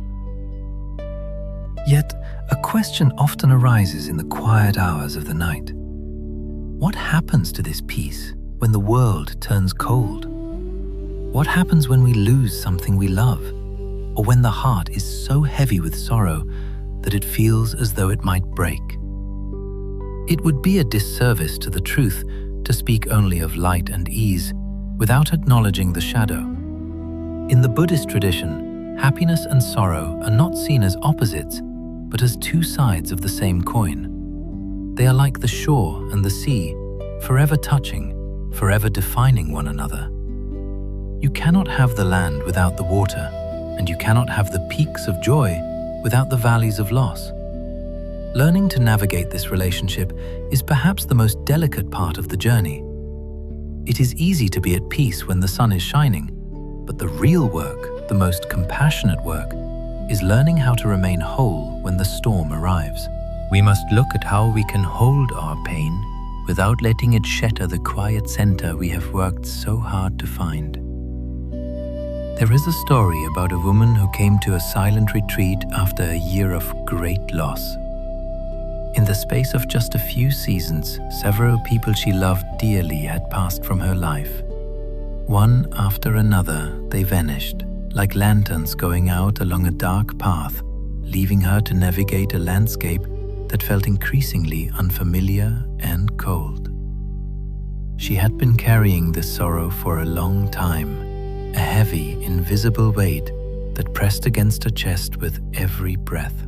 Yet, a question often arises in the quiet hours of the night. What happens to this peace when the world turns cold? What happens when we lose something we love, or when the heart is so heavy with sorrow that it feels as though it might break? It would be a disservice to the truth to speak only of light and ease without acknowledging the shadow. In the Buddhist tradition, happiness and sorrow are not seen as opposites, but as two sides of the same coin. They are like the shore and the sea, forever touching, forever defining one another. You cannot have the land without the water, and you cannot have the peaks of joy without the valleys of loss. Learning to navigate this relationship is perhaps the most delicate part of the journey. It is easy to be at peace when the sun is shining, but the real work, the most compassionate work, is learning how to remain whole when the storm arrives. We must look at how we can hold our pain without letting it shatter the quiet center we have worked so hard to find. There is a story about a woman who came to a silent retreat after a year of great loss. In the space of just a few seasons, several people she loved dearly had passed from her life. One after another, they vanished, like lanterns going out along a dark path, leaving her to navigate a landscape that felt increasingly unfamiliar and cold. She had been carrying this sorrow for a long time, a heavy, invisible weight that pressed against her chest with every breath.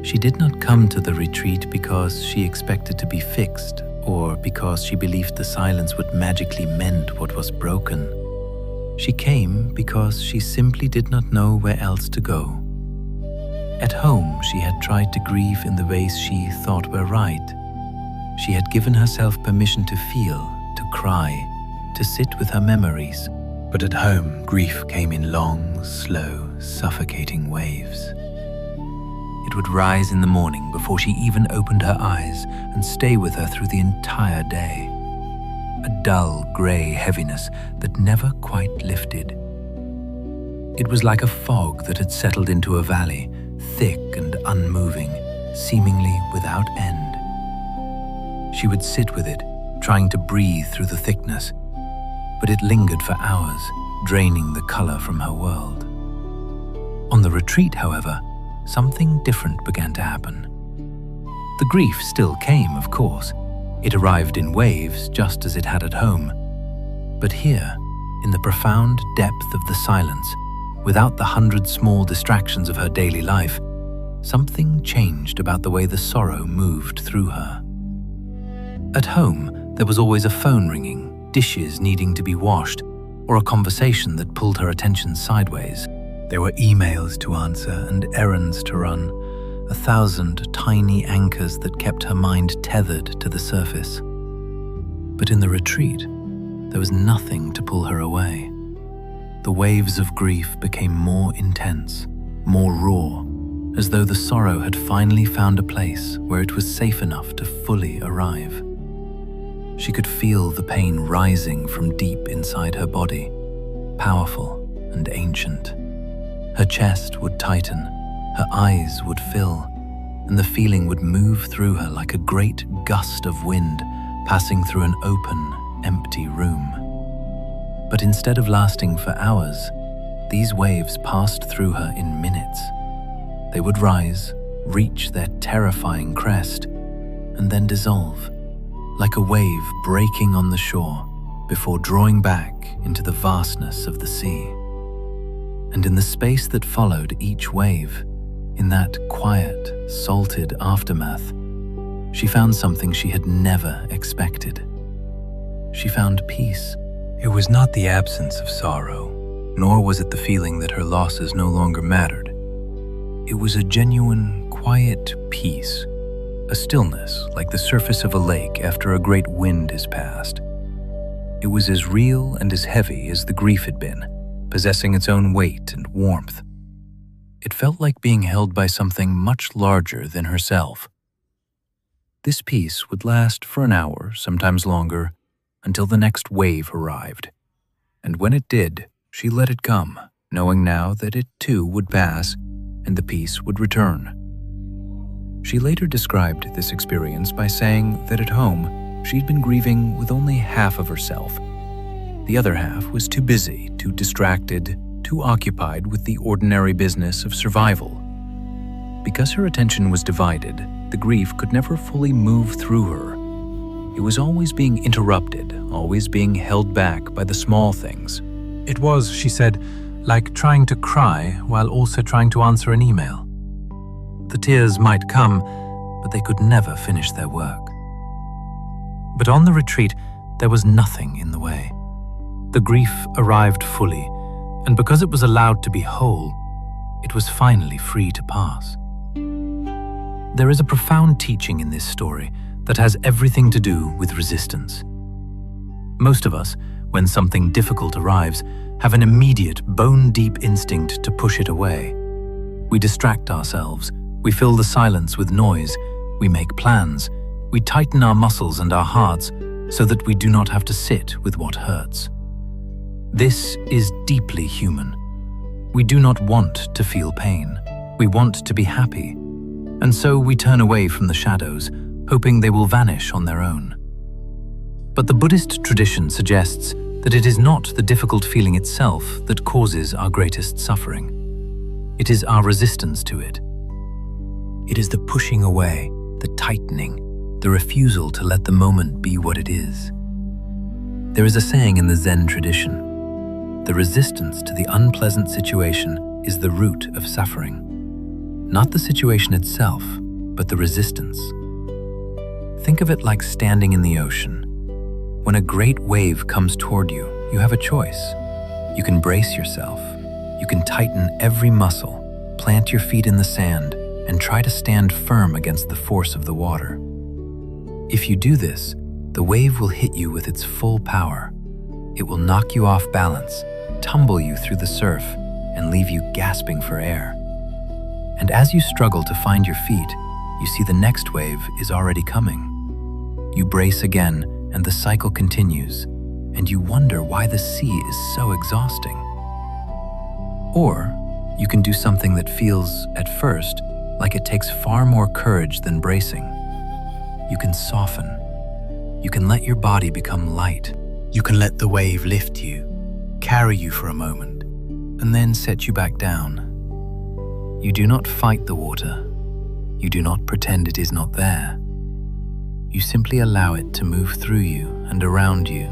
She did not come to the retreat because she expected to be fixed or because she believed the silence would magically mend what was broken. She came because she simply did not know where else to go. At home, she had tried to grieve in the ways she thought were right. She had given herself permission to feel, to cry, to sit with her memories. But at home, grief came in long, slow, suffocating waves. It would rise in the morning before she even opened her eyes and stay with her through the entire day. A dull, grey heaviness that never quite lifted. It was like a fog that had settled into a valley, thick and unmoving, seemingly without end. She would sit with it, trying to breathe through the thickness, but it lingered for hours, draining the color from her world. On the retreat, however, something different began to happen. The grief still came, of course. It arrived in waves, just as it had at home. But here, in the profound depth of the silence, without the 100 small distractions of her daily life, something changed about the way the sorrow moved through her. At home, there was always a phone ringing, dishes needing to be washed, or a conversation that pulled her attention sideways. There were emails to answer and errands to run, 1,000 tiny anchors that kept her mind tethered to the surface. But in the retreat, there was nothing to pull her away. The waves of grief became more intense, more raw, as though the sorrow had finally found a place where it was safe enough to fully arrive. She could feel the pain rising from deep inside her body, powerful and ancient. Her chest would tighten, her eyes would fill, and the feeling would move through her like a great gust of wind passing through an open, empty room. But instead of lasting for hours, these waves passed through her in minutes. They would rise, reach their terrifying crest, and then dissolve, like a wave breaking on the shore, before drawing back into the vastness of the sea. And in the space that followed each wave, in that quiet, salted aftermath, she found something she had never expected. She found peace. It was not the absence of sorrow, nor was it the feeling that her losses no longer mattered. It was a genuine, quiet peace, a stillness like the surface of a lake after a great wind has passed. It was as real and as heavy as the grief had been, possessing its own weight and warmth. It felt like being held by something much larger than herself. This peace would last for an hour, sometimes longer, until the next wave arrived. And when it did, she let it come, knowing now that it too would pass and the peace would return. She later described this experience by saying that at home, she'd been grieving with only half of herself. The other half was too busy, too distracted, too occupied with the ordinary business of survival. Because her attention was divided, the grief could never fully move through her. It was always being interrupted, always being held back by the small things. It was, she said, like trying to cry while also trying to answer an email. The tears might come, but they could never finish their work. But on the retreat, there was nothing in the way. The grief arrived fully, and because it was allowed to be whole, it was finally free to pass. There is a profound teaching in this story that has everything to do with resistance. Most of us, when something difficult arrives, have an immediate, bone-deep instinct to push it away. We distract ourselves, we fill the silence with noise, we make plans, we tighten our muscles and our hearts so that we do not have to sit with what hurts. This is deeply human. We do not want to feel pain. We want to be happy. And so we turn away from the shadows, hoping they will vanish on their own. But the Buddhist tradition suggests that it is not the difficult feeling itself that causes our greatest suffering. It is our resistance to it. It is the pushing away, the tightening, the refusal to let the moment be what it is. There is a saying in the Zen tradition: the resistance to the unpleasant situation is the root of suffering. Not the situation itself, but the resistance. Think of it like standing in the ocean. When a great wave comes toward you, you have a choice. You can brace yourself. You can tighten every muscle, plant your feet in the sand, and try to stand firm against the force of the water. If you do this, the wave will hit you with its full power. It will knock you off balance, tumble you through the surf, and leave you gasping for air. And as you struggle to find your feet, you see the next wave is already coming. You brace again, and the cycle continues, and you wonder why the sea is so exhausting. Or you can do something that feels, at first, like it takes far more courage than bracing. You can soften. You can let your body become light. You can let the wave lift you, carry you for a moment, and then set you back down. You do not fight the water. You do not pretend it is not there. You simply allow it to move through you and around you,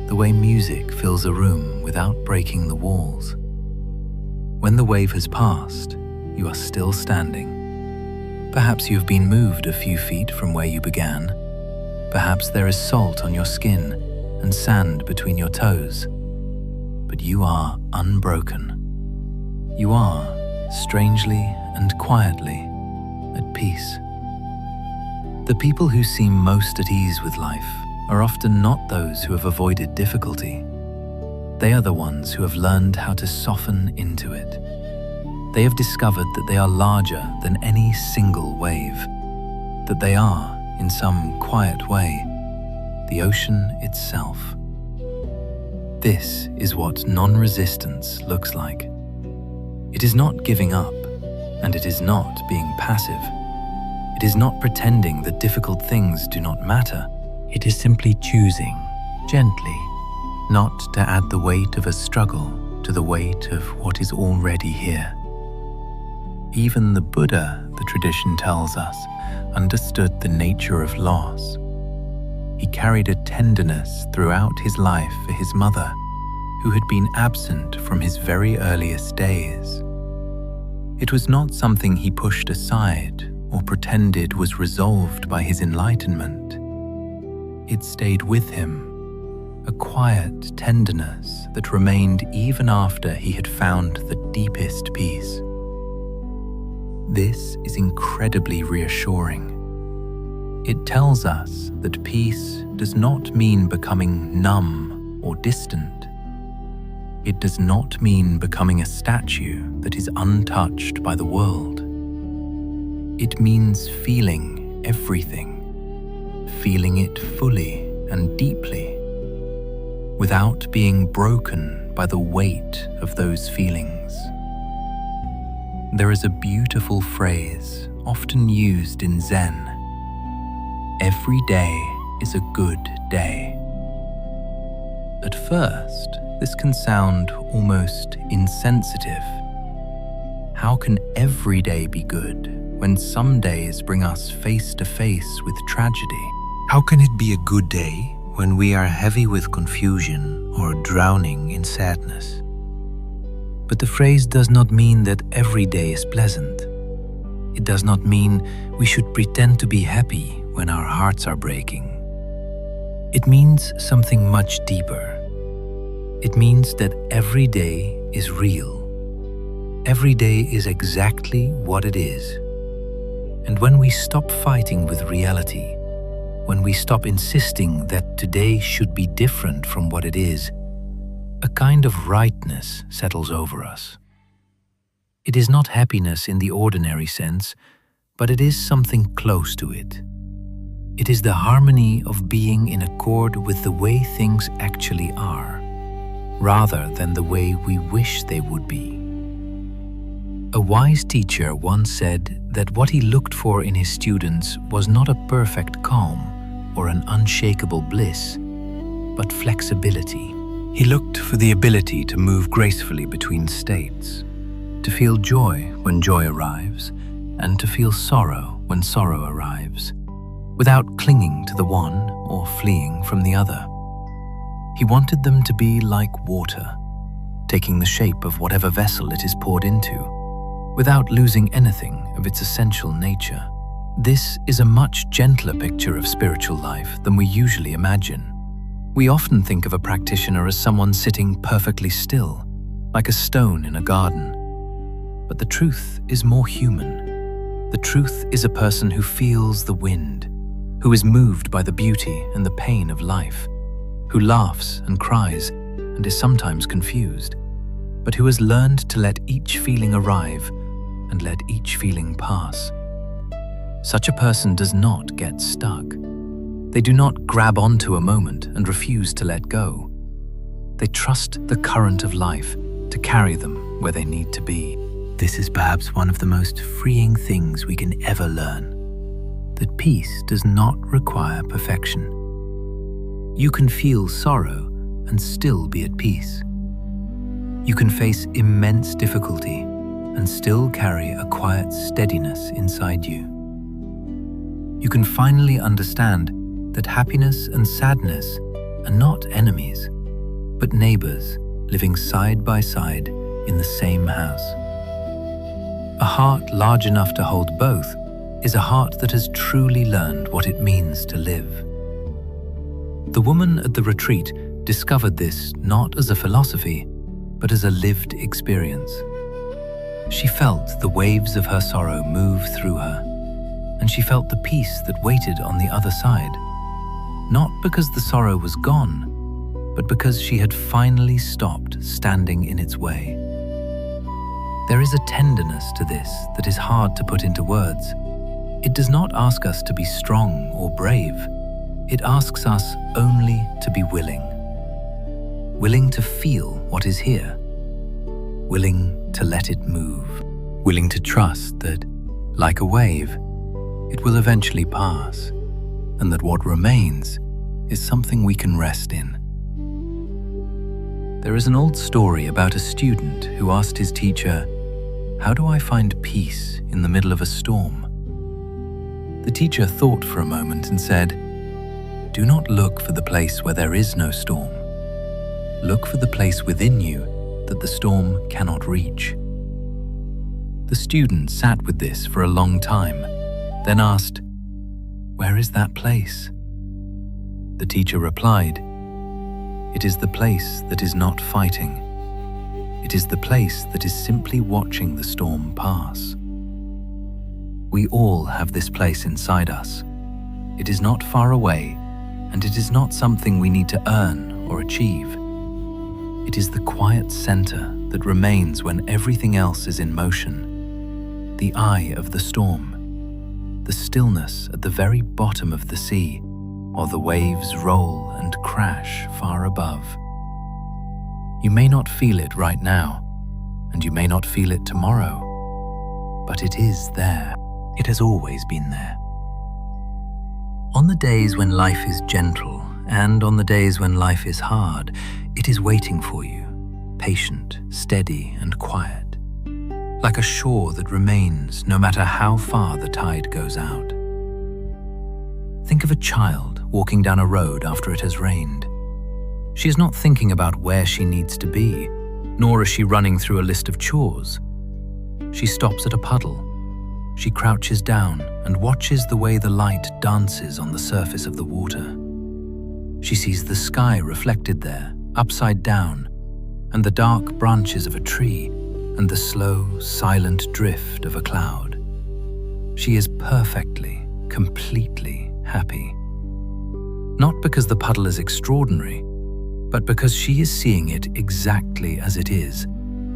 the way music fills a room without breaking the walls. When the wave has passed, you are still standing. Perhaps you have been moved a few feet from where you began. Perhaps there is salt on your skin and sand between your toes. But you are unbroken. You are, strangely and quietly, at peace. The people who seem most at ease with life are often not those who have avoided difficulty. They are the ones who have learned how to soften into it. They have discovered that they are larger than any single wave, that they are, in some quiet way, the ocean itself. This is what non-resistance looks like. It is not giving up, and it is not being passive. It is not pretending that difficult things do not matter. It is simply choosing, gently, not to add the weight of a struggle to the weight of what is already here. Even the Buddha, the tradition tells us, understood the nature of loss. he carried a tenderness throughout his life for his mother, who had been absent from his very earliest days. It was not something he pushed aside or pretended was resolved by his enlightenment. It stayed with him, a quiet tenderness that remained even after he had found the deepest peace. This is incredibly reassuring. It tells us that peace does not mean becoming numb or distant. It does not mean becoming a statue that is untouched by the world. It means feeling everything, feeling it fully and deeply, without being broken by the weight of those feelings. There is a beautiful phrase often used in Zen: "Every day is a good day." At first, this can sound almost insensitive. How can every day be good when some days bring us face to face with tragedy? How can it be a good day when we are heavy with confusion or drowning in sadness? But the phrase does not mean that every day is pleasant. It does not mean we should pretend to be happy when our hearts are breaking. It means something much deeper. It means that every day is real. Every day is exactly what it is. And when we stop fighting with reality, when we stop insisting that today should be different from what it is, a kind of rightness settles over us. It is not happiness in the ordinary sense, but it is something close to it. It is the harmony of being in accord with the way things actually are, rather than the way we wish they would be. A wise teacher once said that what he looked for in his students was not a perfect calm or an unshakable bliss, but flexibility. He looked for the ability to move gracefully between states, to feel joy when joy arrives, and to feel sorrow when sorrow arrives, without clinging to the one or fleeing from the other. He wanted them to be like water, taking the shape of whatever vessel it is poured into, without losing anything of its essential nature. This is a much gentler picture of spiritual life than we usually imagine. We often think of a practitioner as someone sitting perfectly still, like a stone in a garden. But the truth is more human. The truth is a person who feels the wind, who is moved by the beauty and the pain of life, who laughs and cries and is sometimes confused, but who has learned to let each feeling arrive and let each feeling pass. Such a person does not get stuck. They do not grab onto a moment and refuse to let go. They trust the current of life to carry them where they need to be. This is perhaps one of the most freeing things we can ever learn, that peace does not require perfection. You can feel sorrow and still be at peace. You can face immense difficulty and still carry a quiet steadiness inside you. You can finally understand that happiness and sadness are not enemies, but neighbors living side by side in the same house. A heart large enough to hold both is a heart that has truly learned what it means to live. The woman at the retreat discovered this not as a philosophy, but as a lived experience. She felt the waves of her sorrow move through her, and she felt the peace that waited on the other side, not because the sorrow was gone, but because she had finally stopped standing in its way. There is a tenderness to this that is hard to put into words. It does not ask us to be strong or brave. It asks us only to be willing. Willing to feel what is here. Willing to let it move. Willing to trust that, like a wave, it will eventually pass, and that what remains is something we can rest in. There is an old story about a student who asked his teacher, "How do I find peace in the middle of a storm?" The teacher thought for a moment and said, Do not look for the place where there is no storm. Look for the place within you that the storm cannot reach. The student sat with this for a long time, then asked, "Where is that place?" The teacher replied, "It is the place that is not fighting. It is the place that is simply watching the storm pass." We all have this place inside us. It is not far away, and it is not something we need to earn or achieve. It is the quiet center that remains when everything else is in motion, the eye of the storm, the stillness at the very bottom of the sea, while the waves roll and crash far above. You may not feel it right now, and you may not feel it tomorrow, but it is there. It has always been there. On the days when life is gentle, and on the days when life is hard, it is waiting for you, patient, steady, and quiet, like a shore that remains no matter how far the tide goes out. Think of a child walking down a road after it has rained. She is not thinking about where she needs to be, nor is she running through a list of chores. She stops at a puddle. She crouches down and watches the way the light dances on the surface of the water. She sees the sky reflected there, upside down, and the dark branches of a tree, and the slow, silent drift of a cloud. She is perfectly, completely happy. Not because the puddle is extraordinary, but because she is seeing it exactly as it is,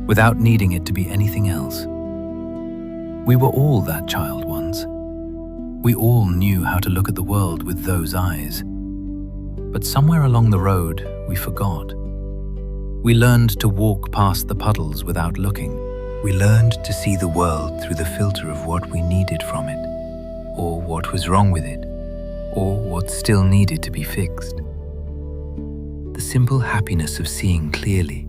without needing it to be anything else. We were all that child once. We all knew how to look at the world with those eyes. But somewhere along the road, we forgot. We learned to walk past the puddles without looking. We learned to see the world through the filter of what we needed from it, or what was wrong with it, or what still needed to be fixed. The simple happiness of seeing clearly,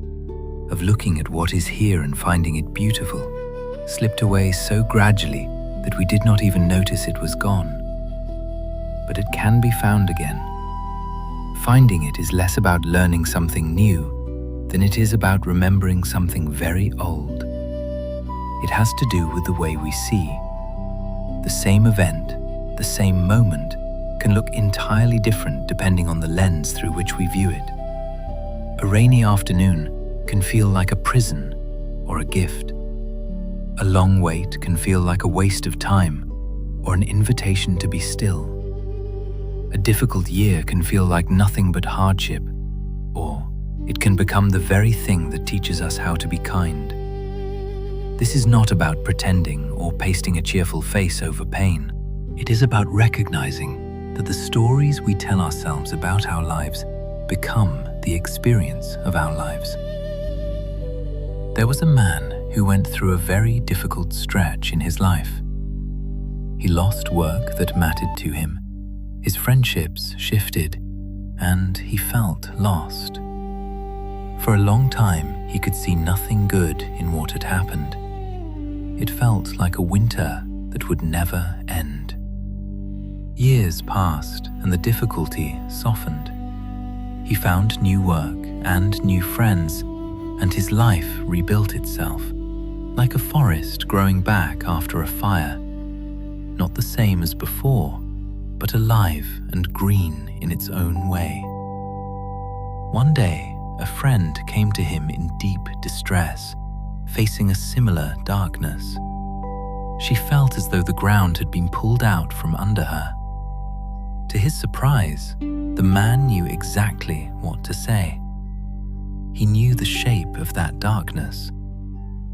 of looking at what is here and finding it beautiful, slipped away so gradually that we did not even notice it was gone. But it can be found again. Finding it is less about learning something new than it is about remembering something very old. It has to do with the way we see. The same event, the same moment, can look entirely different depending on the lens through which we view it. A rainy afternoon can feel like a prison or a gift. A long wait can feel like a waste of time or an invitation to be still. A difficult year can feel like nothing but hardship, or it can become the very thing that teaches us how to be kind. This is not about pretending or pasting a cheerful face over pain. It is about recognizing that the stories we tell ourselves about our lives become the experience of our lives. There was a man who went through a very difficult stretch in his life. He lost work that mattered to him, his friendships shifted, and he felt lost. For a long time, he could see nothing good in what had happened. It felt like a winter that would never end. Years passed and the difficulty softened. He found new work and new friends, and his life rebuilt itself, like a forest growing back after a fire. Not the same as before, but alive and green in its own way. One day, a friend came to him in deep distress, facing a similar darkness. She felt as though the ground had been pulled out from under her. To his surprise, the man knew exactly what to say. He knew the shape of that darkness.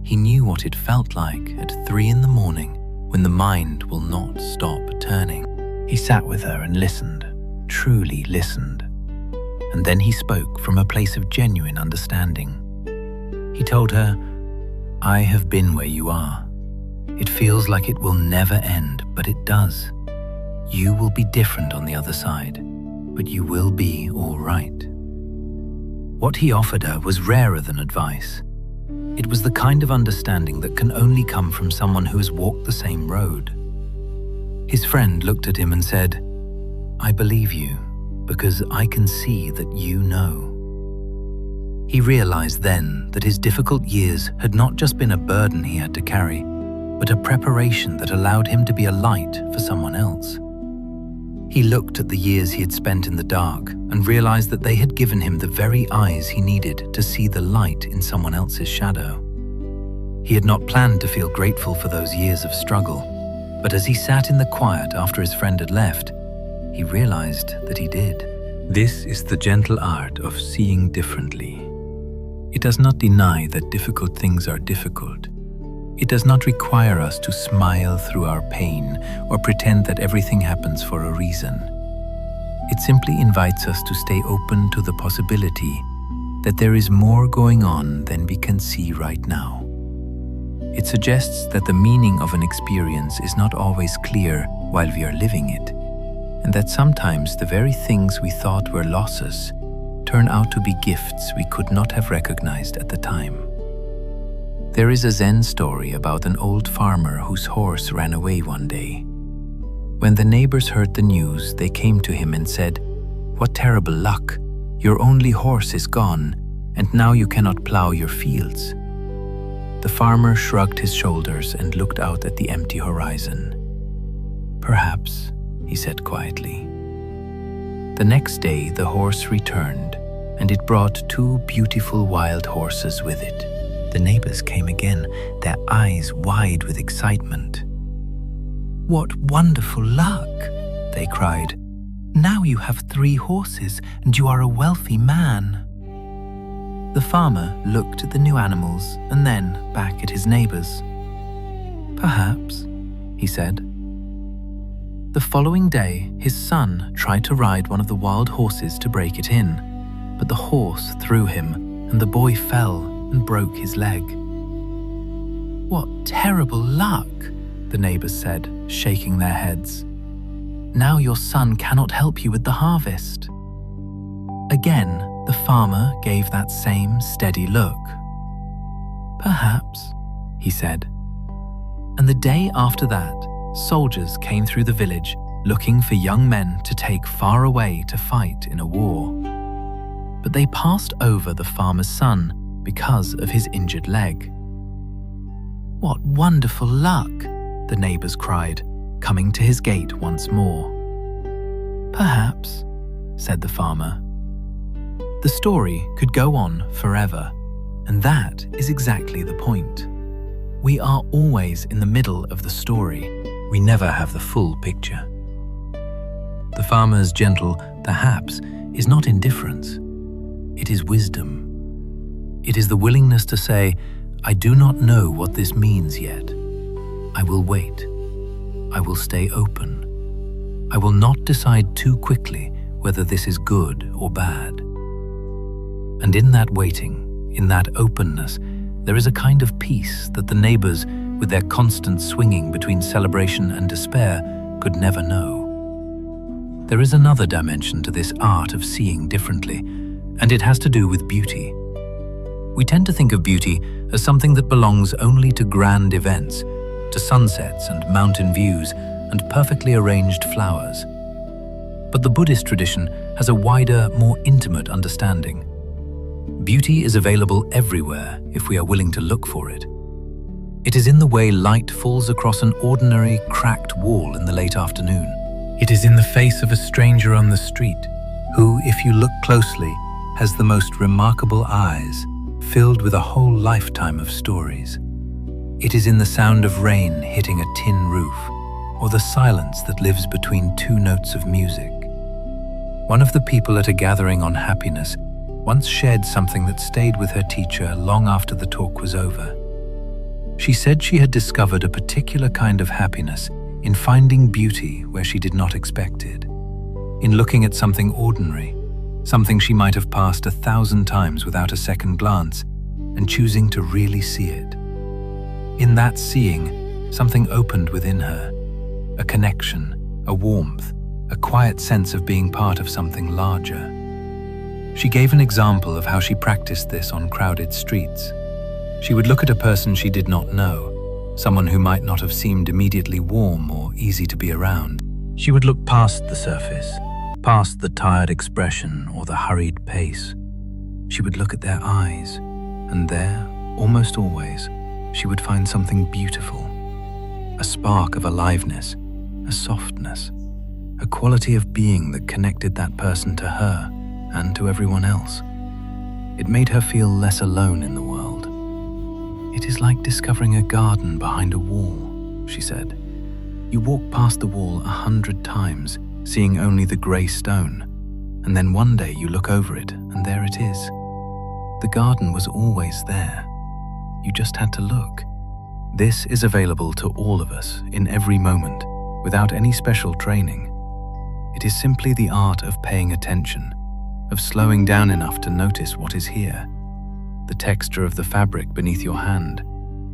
He knew what it felt like at 3 a.m. when the mind will not stop turning. He sat with her and listened, truly listened. And then he spoke from a place of genuine understanding. He told her, "I have been where you are. It feels like it will never end, but it does. You will be different on the other side, but you will be all right." What he offered her was rarer than advice. It was the kind of understanding that can only come from someone who has walked the same road. His friend looked at him and said, "I believe you. because I can see that you know." He realized then that his difficult years had not just been a burden he had to carry, but a preparation that allowed him to be a light for someone else. He looked at the years he had spent in the dark and realized that they had given him the very eyes he needed to see the light in someone else's shadow. He had not planned to feel grateful for those years of struggle, but as he sat in the quiet after his friend had left, he realized that he did. This is the gentle art of seeing differently. It does not deny that difficult things are difficult. It does not require us to smile through our pain or pretend that everything happens for a reason. It simply invites us to stay open to the possibility that there is more going on than we can see right now. It suggests that the meaning of an experience is not always clear while we are living it, and that sometimes the very things we thought were losses turn out to be gifts we could not have recognized at the time. There is a Zen story about an old farmer whose horse ran away one day. When the neighbors heard the news, they came to him and said, "What terrible luck! Your only horse is gone, and now you cannot plow your fields." The farmer shrugged his shoulders and looked out at the empty horizon. "Perhaps," he said quietly. The next day the horse returned, and it brought 2 beautiful wild horses with it. The neighbors came again, their eyes wide with excitement. "What wonderful luck!" they cried. "Now you have 3 horses and you are a wealthy man." The farmer looked at the new animals and then back at his neighbors. "Perhaps," he said. The following day, his son tried to ride one of the wild horses to break it in, but the horse threw him and the boy fell and broke his leg. "What terrible luck," the neighbors said, shaking their heads. "Now your son cannot help you with the harvest." Again, the farmer gave that same steady look. "Perhaps," he said. And the day after that, soldiers came through the village looking for young men to take far away to fight in a war. But they passed over the farmer's son because of his injured leg. "What wonderful luck," the neighbors cried, coming to his gate once more. "Perhaps," said the farmer. The story could go on forever, and that is exactly the point. We are always in the middle of the story. We never have the full picture. The farmer's gentle perhaps is not indifference. It is wisdom. It is the willingness to say, "I do not know what this means yet. I will wait. I will stay open. I will not decide too quickly whether this is good or bad." And in that waiting, in that openness, there is a kind of peace that the neighbors, with their constant swinging between celebration and despair, could never know. There is another dimension to this art of seeing differently, and it has to do with beauty. We tend to think of beauty as something that belongs only to grand events, to sunsets and mountain views and perfectly arranged flowers. But the Buddhist tradition has a wider, more intimate understanding. Beauty is available everywhere if we are willing to look for it. It is in the way light falls across an ordinary, cracked wall in the late afternoon. It is in the face of a stranger on the street, who, if you look closely, has the most remarkable eyes, filled with a whole lifetime of stories. It is in the sound of rain hitting a tin roof, or the silence that lives between 2 notes of music. One of the people at a gathering on happiness once shared something that stayed with her teacher long after the talk was over. She said she had discovered a particular kind of happiness in finding beauty where she did not expect it, in looking at something ordinary, something she might have passed 1,000 times without a second glance, and choosing to really see it. In that seeing, something opened within her, a connection, a warmth, a quiet sense of being part of something larger. She gave an example of how she practiced this on crowded streets. She would look at a person she did not know, someone who might not have seemed immediately warm or easy to be around. She would look past the surface, past the tired expression or the hurried pace. She would look at their eyes, and there, almost always, she would find something beautiful, a spark of aliveness, a softness, a quality of being that connected that person to her and to everyone else. It made her feel less alone in the world. "It is like discovering a garden behind a wall," she said. "You walk past the wall 100 times, seeing only the grey stone, and then one day you look over it and there it is. The garden was always there. You just had to look." This is available to all of us in every moment, without any special training. It is simply the art of paying attention, of slowing down enough to notice what is here. The texture of the fabric beneath your hand,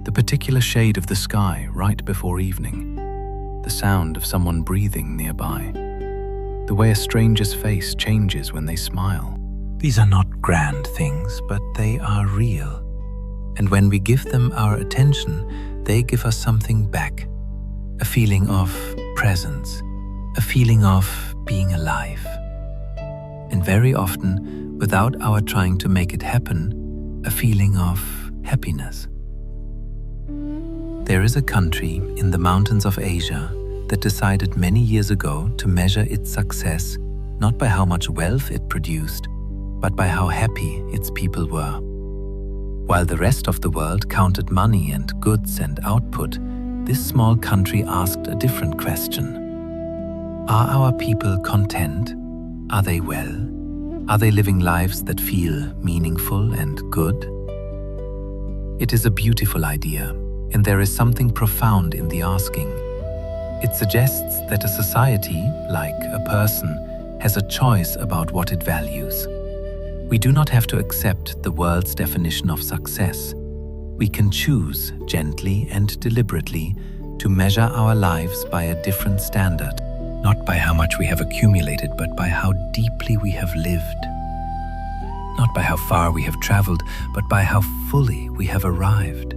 the particular shade of the sky right before evening, the sound of someone breathing nearby, the way a stranger's face changes when they smile. These are not grand things, but they are real. And when we give them our attention, they give us something back. A feeling of presence, a feeling of being alive. And very often, without our trying to make it happen, a feeling of happiness. There is a country in the mountains of Asia that decided many years ago to measure its success not by how much wealth it produced, but by how happy its people were. While the rest of the world counted money and goods and output, this small country asked a different question. Are our people content? Are they well? Are they living lives that feel meaningful and good? It is a beautiful idea, and there is something profound in the asking. It suggests that a society, like a person, has a choice about what it values. We do not have to accept the world's definition of success. We can choose, gently and deliberately, to measure our lives by a different standard, not by how much we have accumulated, but by how deeply we have lived. Not by how far we have traveled, but by how fully we have arrived.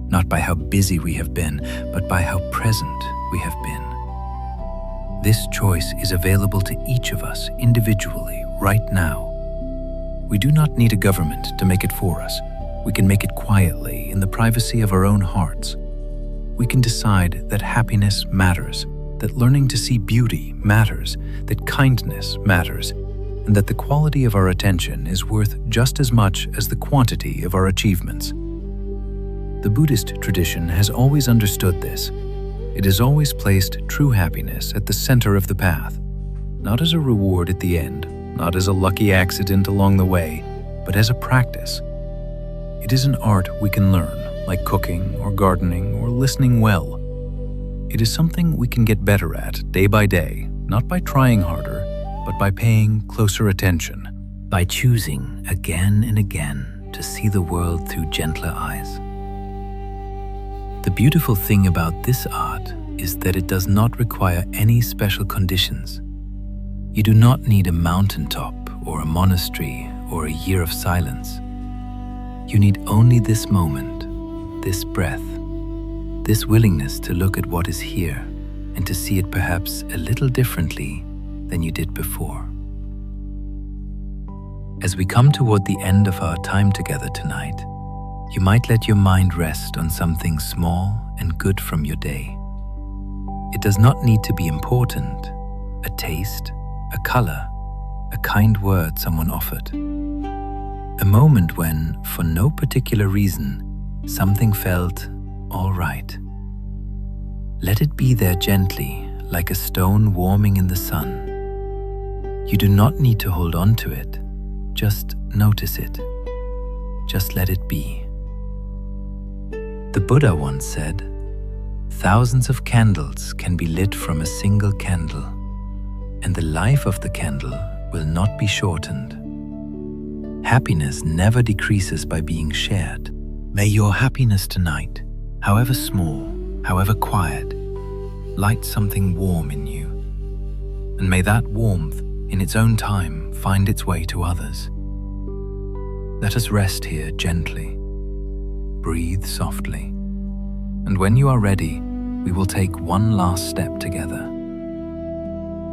Not by how busy we have been, but by how present we have been. This choice is available to each of us individually right now. We do not need a government to make it for us. We can make it quietly in the privacy of our own hearts. We can decide that happiness matters, that learning to see beauty matters, that kindness matters, and that the quality of our attention is worth just as much as the quantity of our achievements. The Buddhist tradition has always understood this. It has always placed true happiness at the center of the path, not as a reward at the end, not as a lucky accident along the way, but as a practice. It is an art we can learn, like cooking or gardening or listening well. It is something we can get better at day by day, not by trying harder, but by paying closer attention, by choosing again and again to see the world through gentler eyes. The beautiful thing about this art is that it does not require any special conditions. You do not need a mountaintop or a monastery or a year of silence. You need only this moment, this breath, this willingness to look at what is here and to see it perhaps a little differently than you did before. As we come toward the end of our time together tonight, you might let your mind rest on something small and good from your day. It does not need to be important, a taste, a color, a kind word someone offered. A moment when, for no particular reason, something felt all right. Let it be there gently, like a stone warming in the sun. You do not need to hold on to it. Just notice it. Just let it be. The Buddha once said, "Thousands of candles can be lit from a single candle, and the life of the candle will not be shortened." Happiness never decreases by being shared. May your happiness tonight, however small, however quiet, light something warm in you. And may that warmth, in its own time, find its way to others. Let us rest here gently. Breathe softly. And when you are ready, we will take one last step together.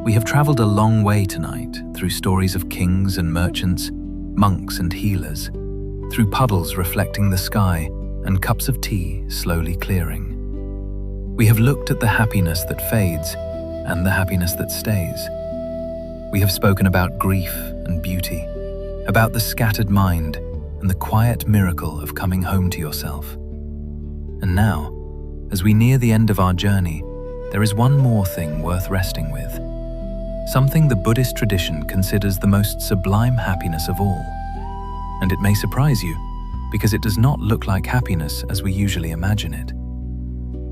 We have traveled a long way tonight through stories of kings and merchants, monks and healers, through puddles reflecting the sky and cups of tea slowly clearing. We have looked at the happiness that fades and the happiness that stays. We have spoken about grief and beauty, about the scattered mind and the quiet miracle of coming home to yourself. And now, as we near the end of our journey, there is one more thing worth resting with. Something the Buddhist tradition considers the most sublime happiness of all. And it may surprise you, because it does not look like happiness as we usually imagine it.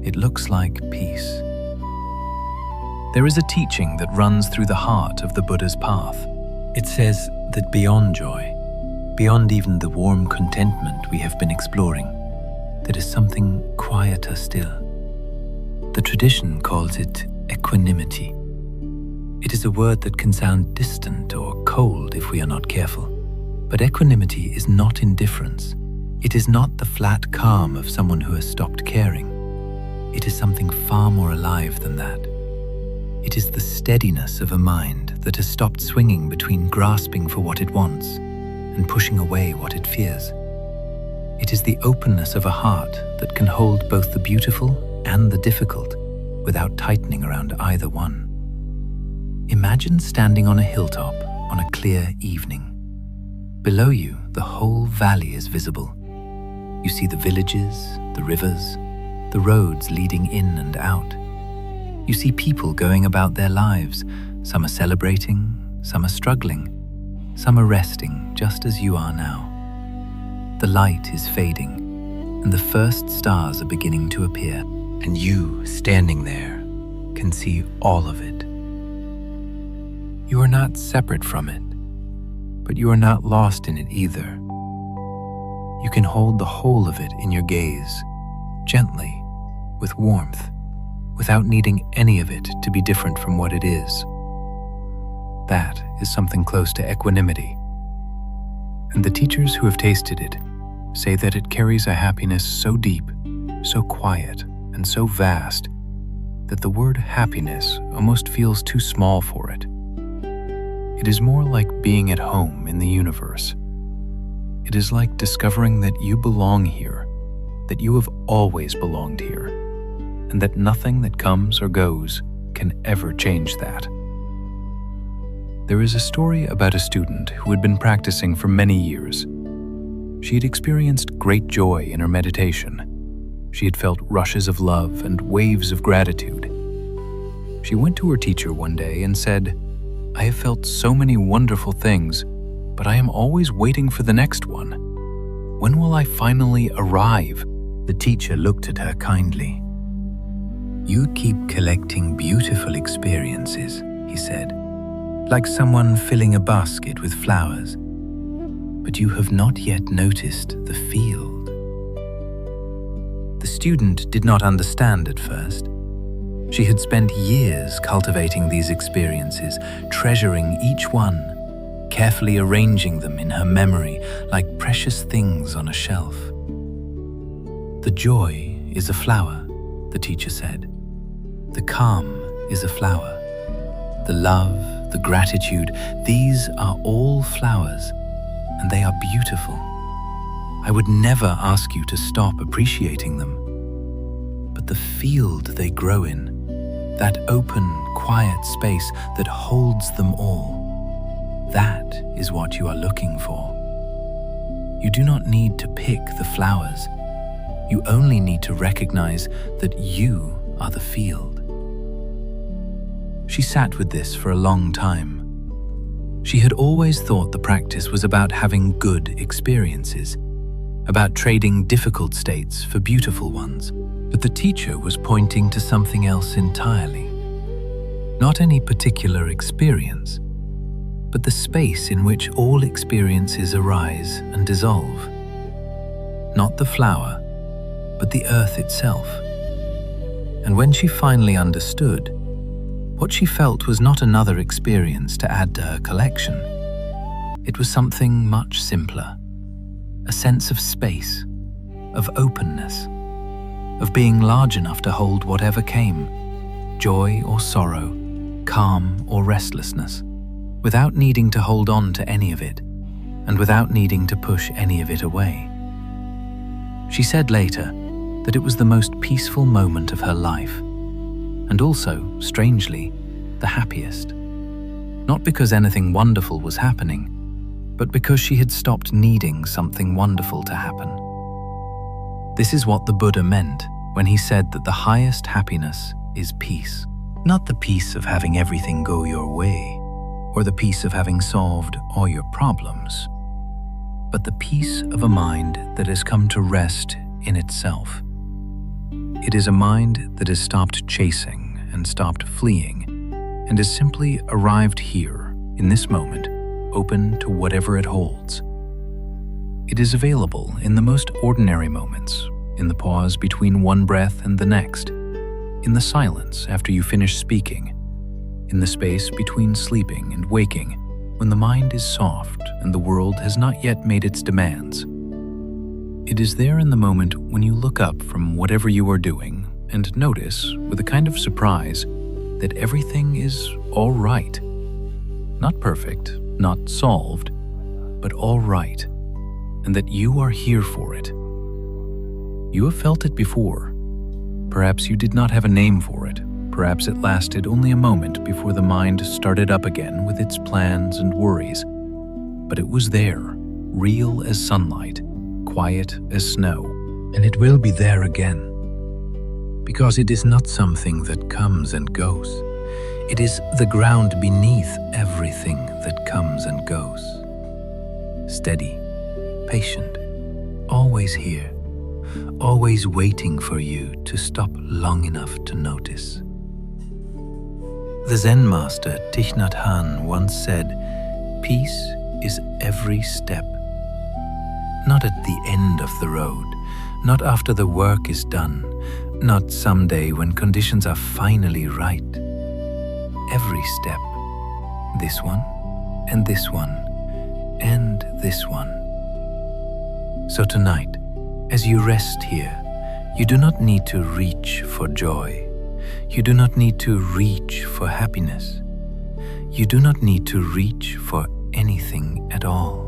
It looks like peace. There is a teaching that runs through the heart of the Buddha's path. It says that beyond joy, beyond even the warm contentment we have been exploring, there is something quieter still. The tradition calls it equanimity. It is a word that can sound distant or cold if we are not careful. But equanimity is not indifference. It is not the flat calm of someone who has stopped caring. It is something far more alive than that. It is the steadiness of a mind that has stopped swinging between grasping for what it wants and pushing away what it fears. It is the openness of a heart that can hold both the beautiful and the difficult without tightening around either one. Imagine standing on a hilltop on a clear evening. Below you, the whole valley is visible. You see the villages, the rivers, the roads leading in and out. You see people going about their lives. Some are celebrating, some are struggling, some are resting just as you are now. The light is fading, and the first stars are beginning to appear, and you, standing there, can see all of it. You are not separate from it, but you are not lost in it either. You can hold the whole of it in your gaze, gently, with warmth, without needing any of it to be different from what it is. That is something close to equanimity. And the teachers who have tasted it say that it carries a happiness so deep, so quiet, and so vast that the word happiness almost feels too small for it. It is more like being at home in the universe. It is like discovering that you belong here, that you have always belonged here, and that nothing that comes or goes can ever change that. There is a story about a student who had been practicing for many years. She had experienced great joy in her meditation. She had felt rushes of love and waves of gratitude. She went to her teacher one day and said, "I have felt so many wonderful things, but I am always waiting for the next one. When will I finally arrive?" The teacher looked at her kindly. "You keep collecting beautiful experiences," he said, "like someone filling a basket with flowers. But you have not yet noticed the field." The student did not understand at first. She had spent years cultivating these experiences, treasuring each one, carefully arranging them in her memory like precious things on a shelf. "The joy is a flower," the teacher said. "The calm is a flower. The love, the gratitude, these are all flowers, and they are beautiful. I would never ask you to stop appreciating them. But the field they grow in, that open, quiet space that holds them all, that is what you are looking for. You do not need to pick the flowers. You only need to recognize that you are the field." She sat with this for a long time. She had always thought the practice was about having good experiences, about trading difficult states for beautiful ones. But the teacher was pointing to something else entirely. Not any particular experience, but the space in which all experiences arise and dissolve. Not the flower, but the earth itself. And when she finally understood, what she felt was not another experience to add to her collection. It was something much simpler, a sense of space, of openness, of being large enough to hold whatever came, joy or sorrow, calm or restlessness, without needing to hold on to any of it, and without needing to push any of it away. She said later that it was the most peaceful moment of her life, and also, strangely, the happiest. Not because anything wonderful was happening, but because she had stopped needing something wonderful to happen. This is what the Buddha meant when he said that the highest happiness is peace. Not the peace of having everything go your way, or the peace of having solved all your problems, but the peace of a mind that has come to rest in itself. It is a mind that has stopped chasing and stopped fleeing, and has simply arrived here, in this moment, open to whatever it holds. It is available in the most ordinary moments, in the pause between one breath and the next, in the silence after you finish speaking, in the space between sleeping and waking, when the mind is soft and the world has not yet made its demands. It is there in the moment when you look up from whatever you are doing and notice, with a kind of surprise, that everything is all right. Not perfect, not solved, but all right, and that you are here for it. You have felt it before. Perhaps you did not have a name for it. Perhaps it lasted only a moment before the mind started up again with its plans and worries. But it was there, real as sunlight, quiet as snow, and it will be there again. Because it is not something that comes and goes. It is the ground beneath everything that comes and goes. Steady, patient, always here, always waiting for you to stop long enough to notice. The Zen master Thich Nhat Hanh once said, "Peace is every step. Not at the end of the road, not after the work is done, not someday when conditions are finally right. Every step, this one, and this one, and this one." So tonight, as you rest here, you do not need to reach for joy. You do not need to reach for happiness. You do not need to reach for anything at all.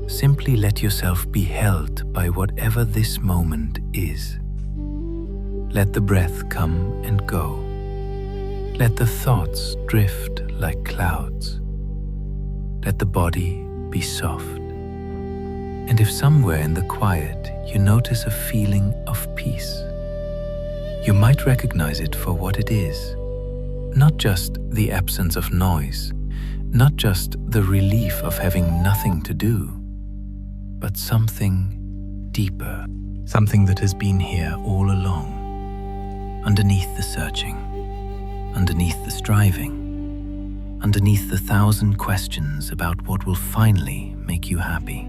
Simply let yourself be held by whatever this moment is. Let the breath come and go. Let the thoughts drift like clouds. Let the body be soft. And if somewhere in the quiet you notice a feeling of peace, you might recognize it for what it is. Not just the absence of noise, not just the relief of having nothing to do, but something deeper, something that has been here all along, underneath the searching, underneath the striving, underneath the 1,000 questions about what will finally make you happy.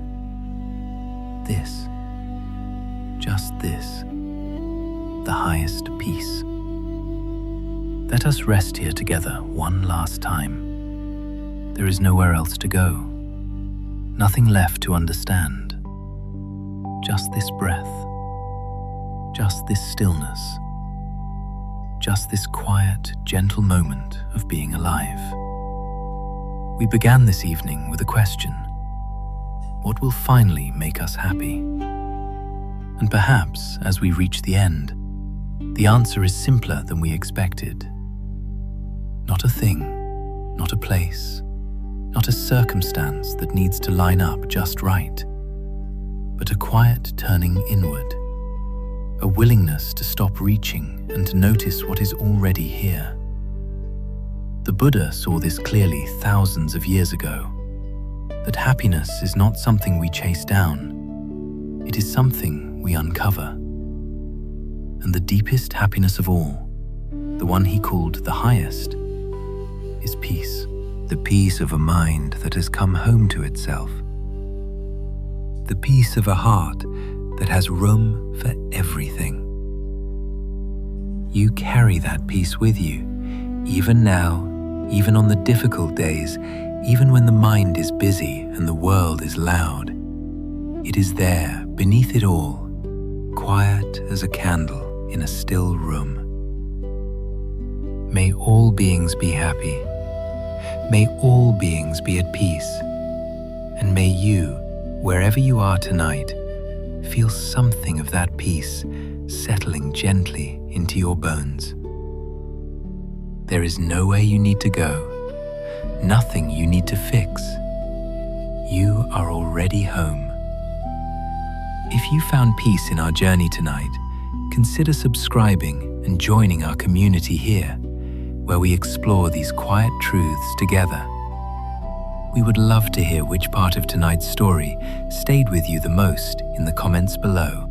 This, just this, the highest peace. Let us rest here together one last time. There is nowhere else to go, nothing left to understand. Just this breath, just this stillness, just this quiet, gentle moment of being alive. We began this evening with a question: what will finally make us happy? And perhaps, as we reach the end, the answer is simpler than we expected. Not a thing, not a place, not a circumstance that needs to line up just right, but a quiet turning inward, a willingness to stop reaching and to notice what is already here. The Buddha saw this clearly thousands of years ago, that happiness is not something we chase down, it is something we uncover. And the deepest happiness of all, the one he called the highest, is peace. The peace of a mind that has come home to itself. The peace of a heart that has room for everything. You carry that peace with you, even now, even on the difficult days, even when the mind is busy and the world is loud. It is there, beneath it all, quiet as a candle in a still room. May all beings be happy. May all beings be at peace. And may you, wherever you are tonight, feel something of that peace settling gently into your bones. There is nowhere you need to go, nothing you need to fix. You are already home. If you found peace in our journey tonight, consider subscribing and joining our community here, where we explore these quiet truths together. We would love to hear which part of tonight's story stayed with you the most in the comments below.